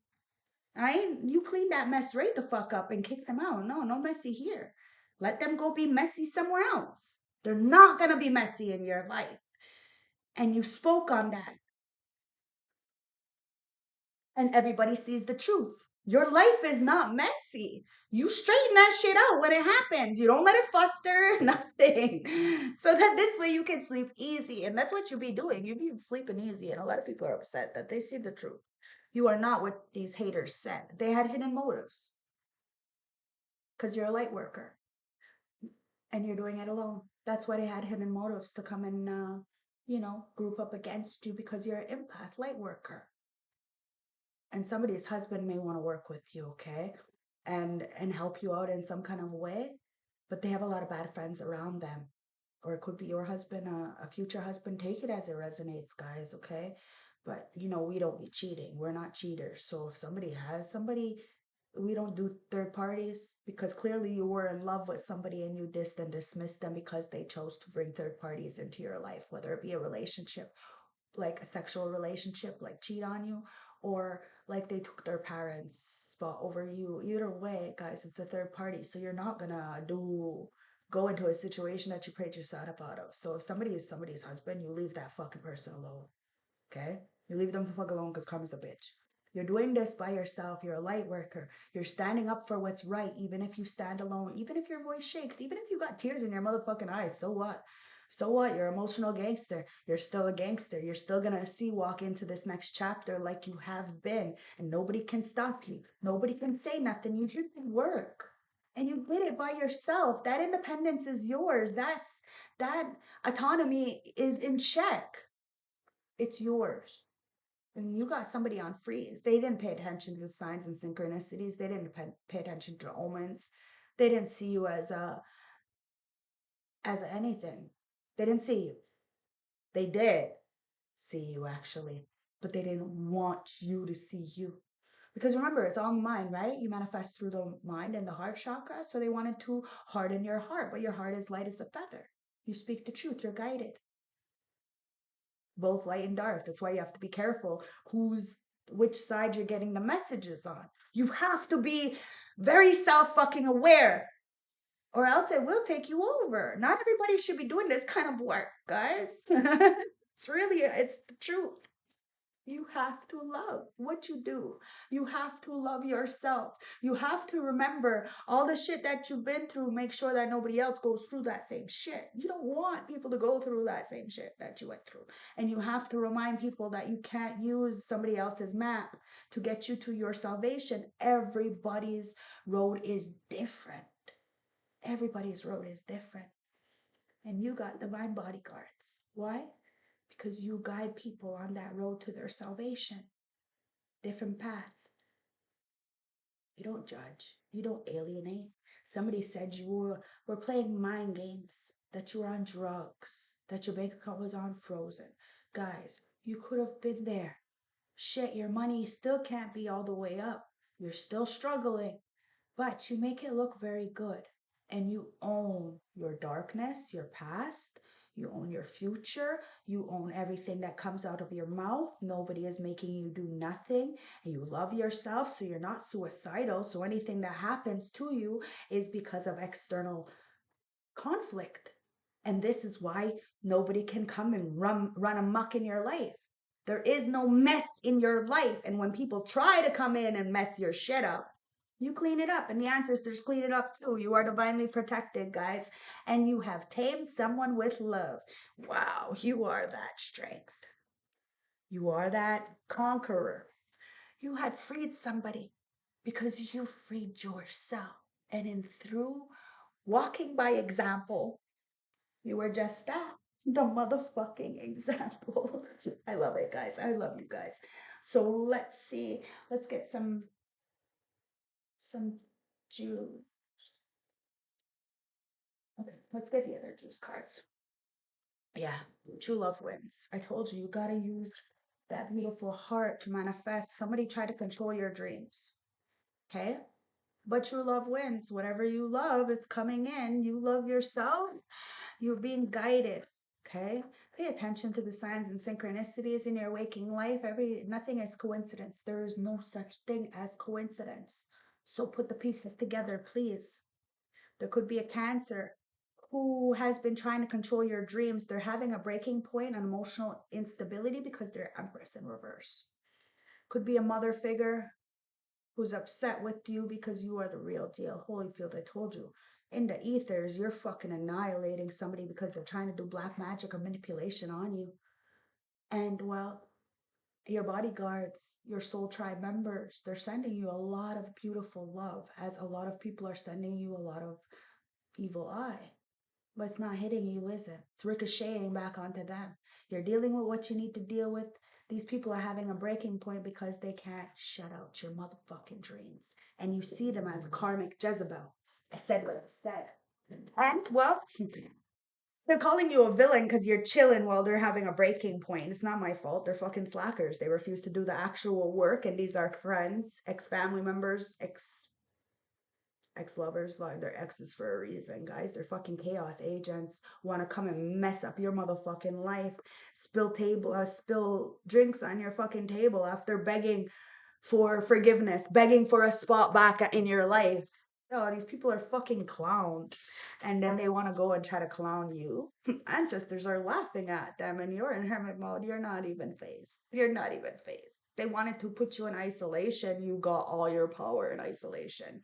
You clean that mess right the fuck up and kick them out. No, no messy here. Let them go be messy somewhere else. They're not going to be messy in your life. And you spoke on that. And everybody sees the truth. Your life is not messy. You straighten that shit out when it happens. You don't let it fester, nothing. So that this way you can sleep easy. And that's what you be doing. You be sleeping easy. And a lot of people are upset that they see the truth. You are not what these haters said. They had hidden motives because you're a light worker and you're doing it alone. That's why they had hidden motives to come and, group up against you because you're an empath light worker. And somebody's husband may want to work with you, okay, and help you out in some kind of way, but they have a lot of bad friends around them. Or it could be your husband, a future husband. Take it as it resonates, guys, okay? But we don't be cheating. We're not cheaters. So if somebody has somebody, we don't do third parties because clearly you were in love with somebody and you dissed and dismissed them because they chose to bring third parties into your life, whether it be a relationship, like a sexual relationship, like cheat on you, or like they took their parents' spot over you. Either way, guys, it's a third party. So you're not gonna go into a situation that you prayed yourself out of. So if somebody is somebody's husband, you leave that fucking person alone. Okay? You leave them the fuck alone because karma's a bitch. You're doing this by yourself. You're a light worker. You're standing up for what's right, even if you stand alone, even if your voice shakes, even if you got tears in your motherfucking eyes. So what? So what? You're an emotional gangster. You're still a gangster. You're still gonna walk into this next chapter like you have been, and nobody can stop you. Nobody can say nothing. You did the work. And you did it by yourself. That independence is yours. That autonomy is in check. It's yours. And you got somebody on freeze. They didn't pay attention to signs and synchronicities. They didn't pay attention to omens. They didn't see you as anything. They didn't see you. They did see you actually, but they didn't want you to see you. Because remember, it's all mind, right? You manifest through the mind and the heart chakra. So they wanted to harden your heart, but your heart is light as a feather. You speak the truth. You're guided. Both light and dark. That's why you have to be careful which side you're getting the messages on. You have to be very self fucking aware, or else it will take you over. Not everybody should be doing this kind of work, guys. It's the truth. You have to love what you do. You have to love yourself. You have to remember all the shit that you've been through. Make sure that nobody else goes through that same shit. You don't want people to go through that same shit that you went through. And you have to remind people that you can't use somebody else's map to get you to your salvation. Everybody's road is different. Everybody's road is different. And you got divine bodyguards. Why? Because you guide people on that road to their salvation. Different path. You don't judge. You don't alienate. Somebody said you were playing mind games, that you were on drugs, that your bank account was on frozen. Guys, you could have been there. Shit, your money still can't be all the way up. You're still struggling. But you make it look very good. And you own your darkness, your past. You own your future. You own everything that comes out of your mouth. Nobody is making you do nothing. And you love yourself, so you're not suicidal. So anything that happens to you is because of external conflict. And this is why nobody can come and run amok in your life. There is no mess in your life. And when people try to come in and mess your shit up, you clean it up, and the ancestors clean it up too. You are divinely protected, guys, and you have tamed someone with love. Wow, you are that strength. You are that conqueror. You had freed somebody because you freed yourself. And in through walking by example, you were just that. The motherfucking example. I love it, guys. I love you guys. So let's see. Let's get some June. Okay, let's get the other juice cards. Yeah, true love wins. I told you, you gotta use that beautiful heart to manifest. Somebody try to control your dreams. Okay? But true love wins. Whatever you love, it's coming in. You love yourself. You're being guided. Okay? Pay attention to the signs and synchronicities in your waking life. Nothing is coincidence. There is no such thing as coincidence. So put the pieces together, please. There could be a Cancer who has been trying to control your dreams. They're having a breaking point on emotional instability because they're Empress in reverse. Could be a mother figure who's upset with you because you are the real deal. Holyfield, I told you. In the ethers, you're fucking annihilating somebody because they're trying to do black magic or manipulation on you. And well, your bodyguards, your soul tribe members, they're sending you a lot of beautiful love, as a lot of people are sending you a lot of evil eye. But it's not hitting you, is it? It's ricocheting back onto them. You're dealing with what you need to deal with. These people are having a breaking point because they can't shut out your motherfucking dreams. And you see them as karmic Jezebel. I said what I said. And, well, they're calling you a villain because you're chilling while they're having a breaking point. It's not my fault. They're fucking slackers. They refuse to do the actual work. And these are friends, ex-family members, ex-lovers, like they're exes for a reason, guys. They're fucking chaos agents. Want to come and mess up your motherfucking life. Spill drinks on your fucking table after begging for forgiveness, begging for a spot back in your life. Oh, these people are fucking clowns. And then they want to go and try to clown you. Ancestors are laughing at them, and you're in hermit mode. You're not even phased. You're not even phased. They wanted to put you in isolation. You got all your power in isolation.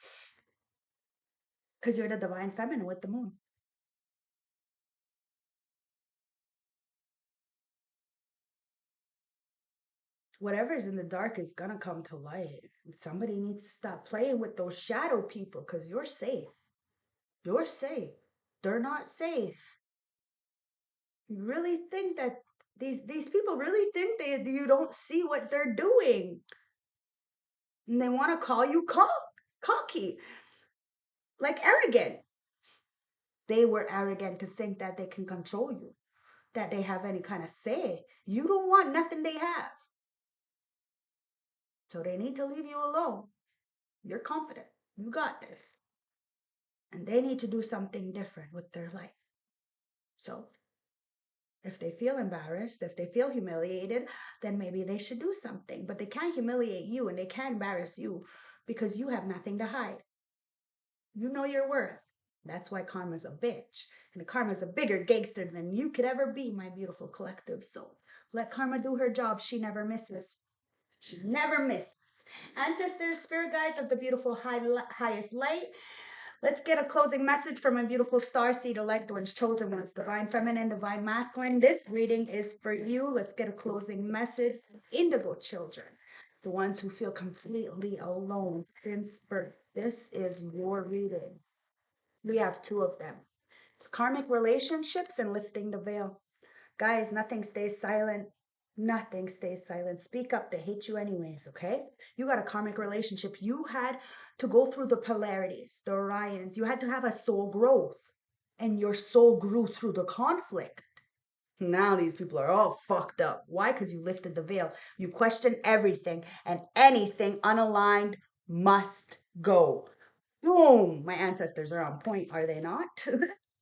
Because you're the divine feminine with the moon. Whatever's in the dark is gonna come to light. Somebody needs to stop playing with those shadow people because you're safe. You're safe. They're not safe. You really think that these people really think you don't see what they're doing. And they want to call you cocky, like arrogant. They were arrogant to think that they can control you, that they have any kind of say. You don't want nothing they have. So they need to leave you alone. You're confident. You got this. And they need to do something different with their life. So if they feel embarrassed, if they feel humiliated, then maybe they should do something. But they can't humiliate you and they can't embarrass you because you have nothing to hide. You know your worth. That's why karma's a bitch. And karma's a bigger gangster than you could ever be, my beautiful collective soul. Let karma do her job. She never misses. She never misses. Ancestors, spirit guides of the beautiful highest light. Let's get a closing message from my beautiful starseed elect ones, chosen ones, divine feminine, divine masculine. This reading is for you. Let's get a closing message. Indigo children, the ones who feel completely alone since birth. This is your reading. We have two of them. It's karmic relationships and lifting the veil. Guys, nothing stays silent. Nothing stays silent. Speak up. They hate you anyways, okay? You got a karmic relationship. You had to go through the polarities, the Orions. You had to have a soul growth. And your soul grew through the conflict. Now these people are all fucked up. Why? Because you lifted the veil. You question everything, and anything unaligned must go. Boom! My ancestors are on point, are they not?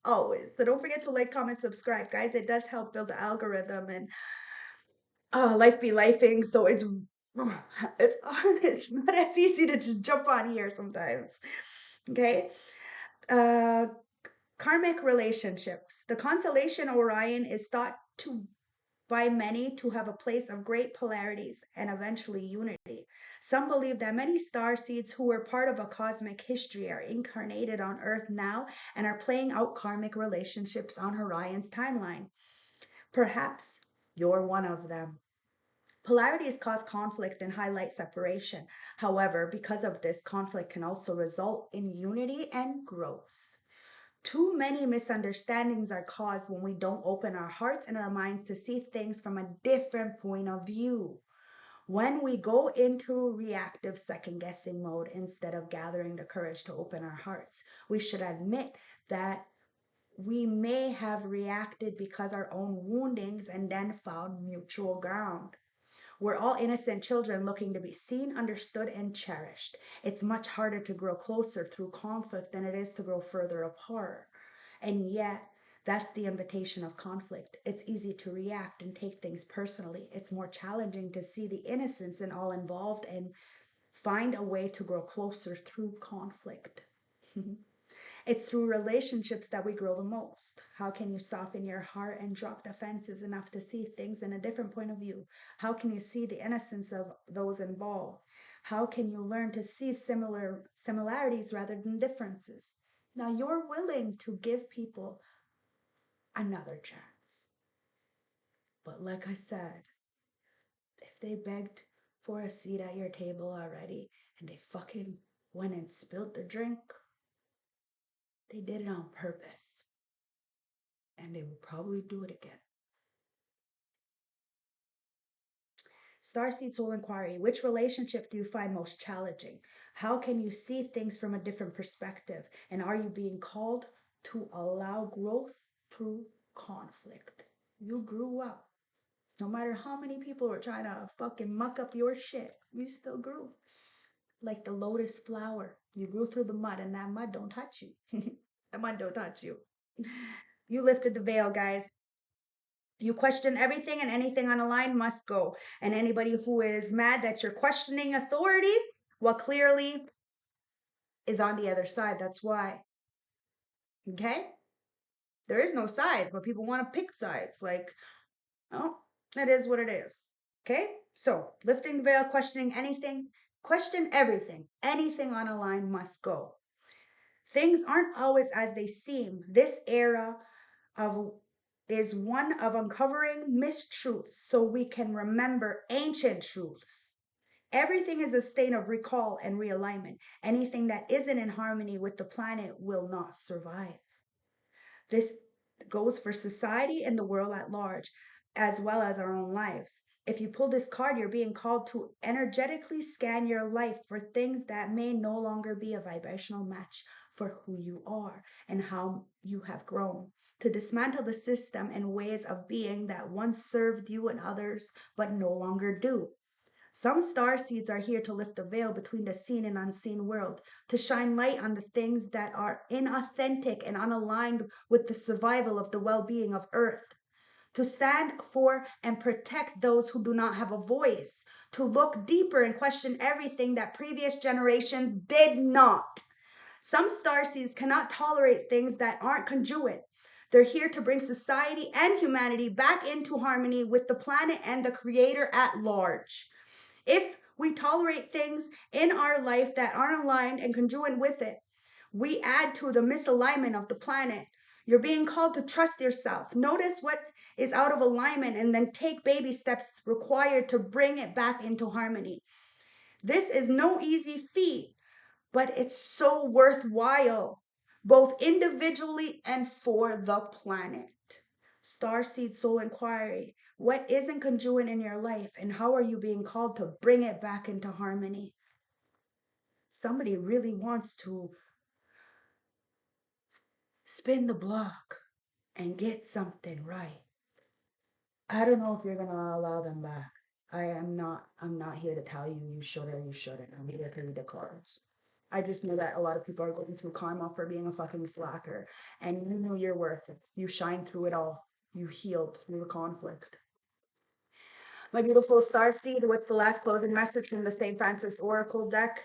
Always. So don't forget to like, comment, subscribe, guys. It does help build the algorithm and life be lifing. So it's not as easy to just jump on here sometimes. Okay. Uh, Karmic relationships. The constellation Orion is thought to by many to have a place of great polarities and eventually unity. Some believe that many star seeds who were part of a cosmic history are incarnated on Earth now and are playing out karmic relationships on Orion's timeline. Perhaps you're one of them. Polarities cause conflict and highlight separation. However, because of this, conflict can also result in unity and growth. Too many misunderstandings are caused when we don't open our hearts and our minds to see things from a different point of view. When we go into reactive second guessing mode instead of gathering the courage to open our hearts, we should admit that we may have reacted because our own woundings and then found mutual ground. We're all innocent children looking to be seen, understood, and cherished. It's much harder to grow closer through conflict than it is to grow further apart. And yet, that's the invitation of conflict. It's easy to react and take things personally. It's more challenging to see the innocence in all involved and find a way to grow closer through conflict. It's through relationships that we grow the most. How can you soften your heart and drop defenses enough to see things in a different point of view? How can you see the innocence of those involved? How can you learn to see similarities rather than differences? Now you're willing to give people another chance. But like I said, if they begged for a seat at your table already and they fucking went and spilled the drink, they did it on purpose. And they will probably do it again. Starseed Soul Inquiry. Which relationship do you find most challenging? How can you see things from a different perspective? And are you being called to allow growth through conflict? You grew up. No matter how many people were trying to fucking muck up your shit, you still grew. Like the lotus flower. You grew through the mud, and that mud don't touch you. That mud don't touch you. You lifted the veil, guys. You question everything, and anything on a line must go. And anybody who is mad that you're questioning authority, well, clearly is on the other side. That's why. Okay? There is no sides, but people want to pick sides. Like, oh, that is what it is. Okay? So, lifting the veil, questioning anything, question everything. Anything on a line must go. Things aren't always as they seem. This era of is one of uncovering mistruths so we can remember ancient truths. Everything is a state of recall and realignment. Anything that isn't in harmony with the planet will not survive. This goes for society and the world at large, as well as our own lives. If you pull this card, you're being called to energetically scan your life for things that may no longer be a vibrational match for who you are and how you have grown. To dismantle the system and ways of being that once served you and others, but no longer do. Some star seeds are here to lift the veil between the seen and unseen world, to shine light on the things that are inauthentic and unaligned with the survival of the well-being of Earth, to stand for and protect those who do not have a voice, to look deeper and question everything that previous generations did not. Some starseeds cannot tolerate things that aren't congruent. They're here to bring society and humanity back into harmony with the planet and the creator at large. If we tolerate things in our life that aren't aligned and congruent with it, we add to the misalignment of the planet. You're being called to trust yourself. Notice what is out of alignment and then take baby steps required to bring it back into harmony. This is no easy feat, but it's so worthwhile, both individually and for the planet. Starseed Soul Inquiry. What isn't congruent in your life, and how are you being called to bring it back into harmony? Somebody really wants to spin the block and get something right. I don't know if you're gonna allow them back. I'm not here to tell you you should or you shouldn't. I'm here to read the cards. I just know that a lot of people are going through karma for being a fucking slacker. And you know your worth. You shine through it all. You healed through the conflict. My beautiful star seed with the last closing message from the St. Francis Oracle deck.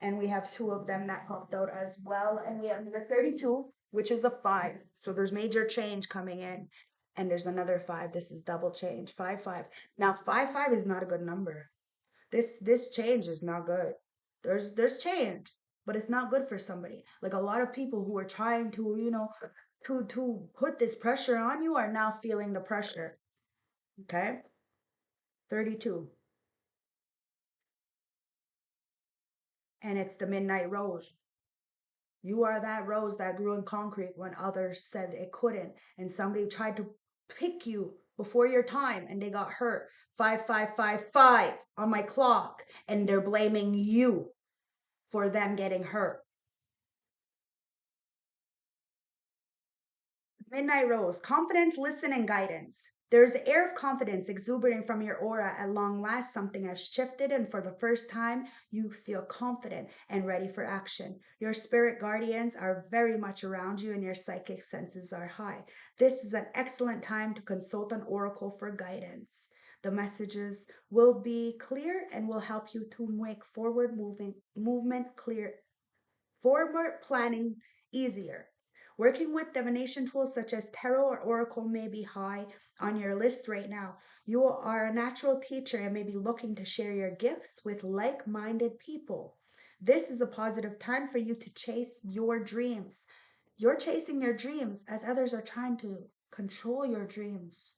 And we have two of them that popped out as well. And we have number 32, which is a 5. So there's major change coming in. And there's another 5. This is double change. 5 5. Now 5 5 is not a good number. This change is not good. There's change, but it's not good for somebody. Like a lot of people who are trying to, to put this pressure on you are now feeling the pressure. Okay? 32. And it's the midnight rose. You are that rose that grew in concrete when others said it couldn't, and somebody tried to pick you before your time and they got hurt. 5555 on my clock, and they're blaming you for them getting hurt. Midnight Rose, confidence, listen, and guidance. There's the air of confidence exuberating from your aura. At long last, something has shifted, and for the first time, you feel confident and ready for action. Your spirit guardians are very much around you, and your psychic senses are high. This is an excellent time to consult an oracle for guidance. The messages will be clear and will help you to make movement clear, forward planning easier. Working with divination tools such as tarot or oracle may be high on your list right now. You are a natural teacher and may be looking to share your gifts with like minded people. This is a positive time for you to chase your dreams. You're chasing your dreams as others are trying to control your dreams.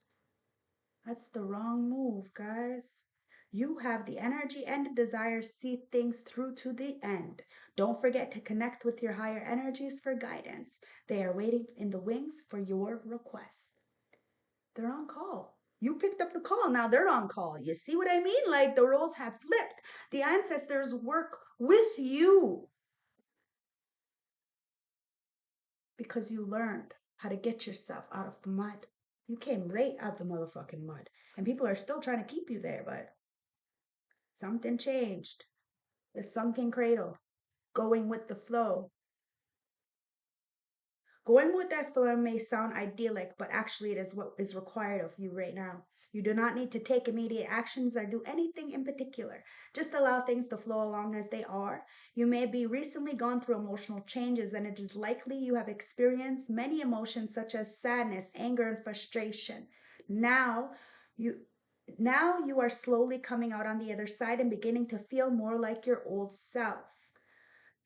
That's the wrong move, guys. You have the energy and the desire to see things through to the end. Don't forget to connect with your higher energies for guidance. They are waiting in the wings for your request. They're on call. You picked up the call. Now they're on call. You see what I mean? Like the roles have flipped. The ancestors work with you because you learned how to get yourself out of the mud. You came right out the motherfucking mud. And people are still trying to keep you there, but something changed. The sunken cradle, going with the flow. Going with that flow may sound idyllic, but actually it is what is required of you right now. You do not need to take immediate actions or do anything in particular. Just allow things to flow along as they are. You may be recently gone through emotional changes, and it is likely you have experienced many emotions such as sadness, anger, and frustration. Now you now you are slowly coming out on the other side and beginning to feel more like your old self.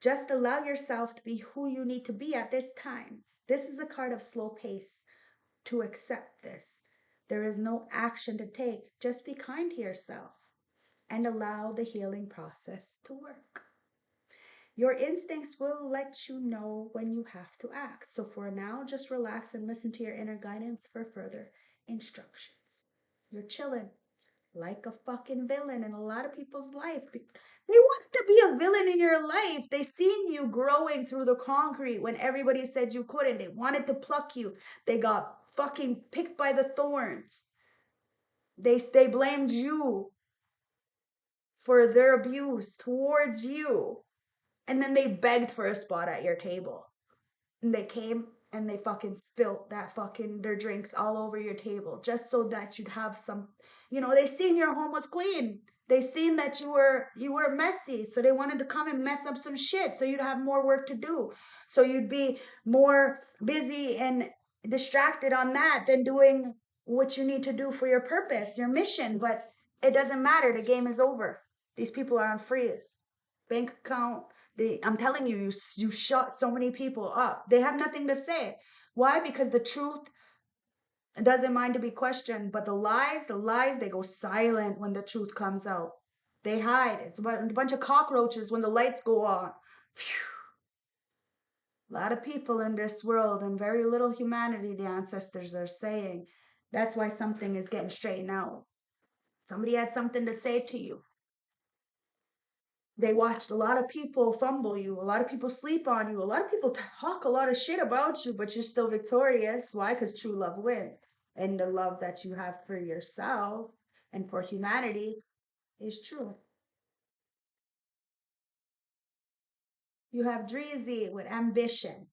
Just allow yourself to be who you need to be at this time. This is a card of slow pace to accept this. There is no action to take. Just be kind to yourself and allow the healing process to work. Your instincts will let you know when you have to act. So for now, just relax and listen to your inner guidance for further instructions. You're chilling like a fucking villain in a lot of people's life. They want to be a villain in your life. They seen you growing through the concrete when everybody said you couldn't. They wanted to pluck you. They got fucking picked by the thorns. They blamed you for their abuse towards you. And then they begged for a spot at your table. And they came and they fucking spilt that fucking their drinks all over your table just so that you'd have some, they seen your home was clean. They seen that you were messy, so they wanted to come and mess up some shit so you'd have more work to do. So you'd be more busy and distracted on that than doing what you need to do for your purpose, your mission. But it doesn't matter. The game is over. These people are on freeze. Bank account. I'm telling you, you shut so many people up. They have nothing to say. Why? Because the truth doesn't mind to be questioned, but the lies, they go silent when the truth comes out. They hide. It's a bunch of cockroaches when the lights go on. Phew. A lot of people in this world and very little humanity, the ancestors are saying. That's why something is getting straightened out. Somebody had something to say to you. They watched a lot of people fumble you, a lot of people sleep on you, a lot of people talk a lot of shit about you, but you're still victorious. Why? Because true love wins. And the love that you have for yourself and for humanity is true. You have Dreezy with ambition.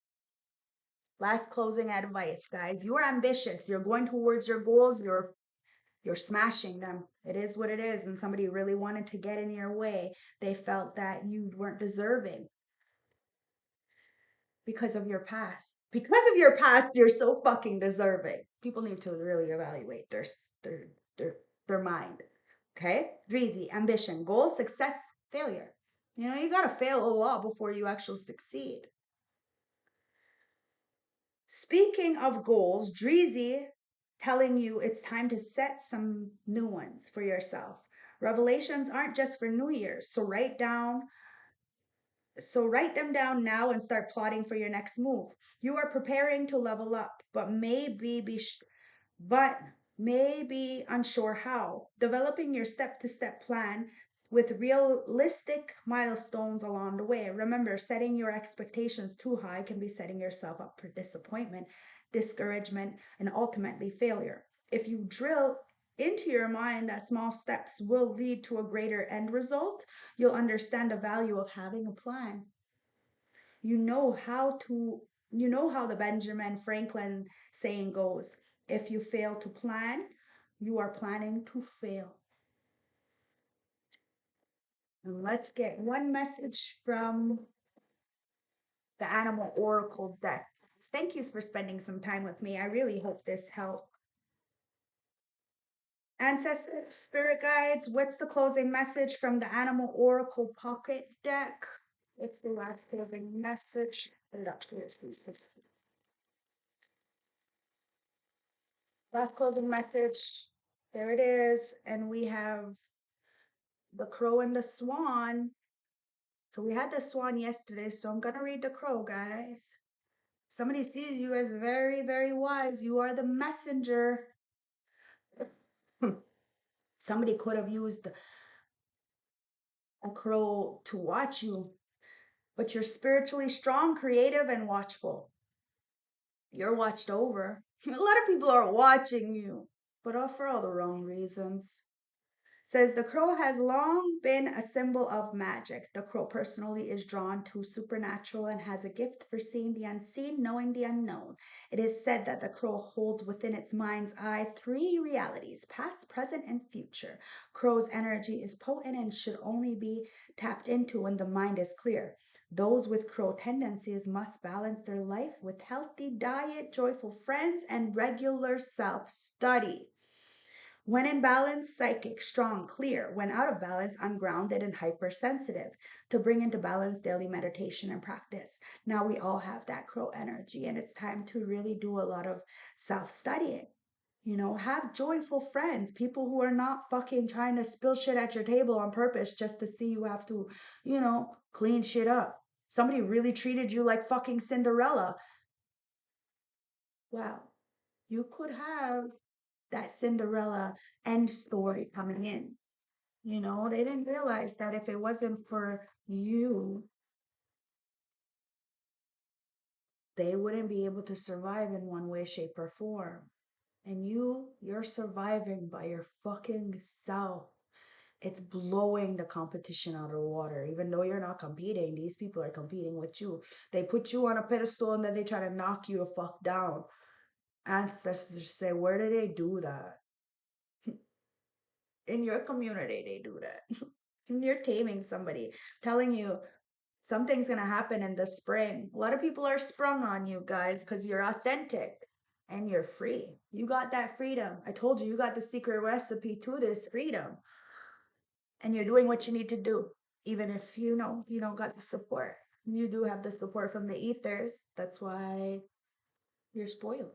Last closing advice, guys. You're ambitious. You're going towards your goals. You're smashing them. It is what it is. And somebody really wanted to get in your way. They felt that you weren't deserving because of your past. Because of your past, you're so fucking deserving. People need to really evaluate their their their mind. Okay? Dreezy, ambition, goal, success, failure. You gotta fail a lot before you actually succeed. Speaking of goals, Dreezy telling you it's time to set some new ones for yourself. Revelations aren't just for New Year's, so write them down now and start plotting for your next move. You are preparing to level up, but maybe unsure how. Developing your step-to-step plan with realistic milestones along the way. Remember, setting your expectations too high can be setting yourself up for disappointment, discouragement, and ultimately failure. If you drill into your mind that small steps will lead to a greater end result, you'll understand the value of having a plan. You know how to you know how the Benjamin Franklin saying goes. If you fail to plan, you are planning to fail. And let's get one message from the Animal Oracle deck. Thank you for spending some time with me. I really hope this helped. Ancestors, spirit guides, what's the closing message from the Animal Oracle pocket deck? It's the last closing message. Last closing message. There it is. And we have the crow and the swan. So we had the swan yesterday, so I'm going to read the crow, guys. Somebody sees you as very, very wise. You are the messenger. Somebody could have used a crow to watch you, but you're spiritually strong, creative, and watchful. You're watched over. A lot of people are watching you, but for all the wrong reasons. Says the crow has long been a symbol of magic. The crow personally is drawn to supernatural and has a gift for seeing the unseen, knowing the unknown. It is said that the crow holds within its mind's eye three realities, past, present, and future. Crow's energy is potent and should only be tapped into when the mind is clear. Those with crow tendencies must balance their life with healthy diet, joyful friends, and regular self-study. When in balance, psychic, strong, clear. When out of balance, ungrounded and hypersensitive. To bring into balance daily meditation and practice. Now we all have that crow energy, and it's time to really do a lot of self-studying. Have joyful friends, people who are not fucking trying to spill shit at your table on purpose just to see you have to, clean shit up. Somebody really treated you like fucking Cinderella. Well, you could have that Cinderella end story coming in. They didn't realize that if it wasn't for you, they wouldn't be able to survive in one way, shape, or form. And you're surviving by your fucking self. It's blowing the competition out of the water. Even though you're not competing, these people are competing with you. They put you on a pedestal and then they try to knock you the fuck down. Ancestors say, where did they do that? in your community, they do that. And you're taming somebody, telling you something's gonna happen in the spring. A lot of people are sprung on you guys because you're authentic and you're free. You got that freedom. I told you, you got the secret recipe to this freedom. And you're doing what you need to do, even if you know you don't got the support. You do have the support from the ethers. That's why you're spoiled.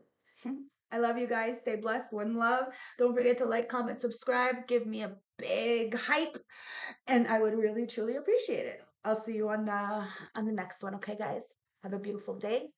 I love you guys. Stay blessed. One love. Don't forget to like, comment, subscribe. Give me a big hype, and I would really truly appreciate it. I'll see you on the next one. Okay, guys. Have a beautiful day.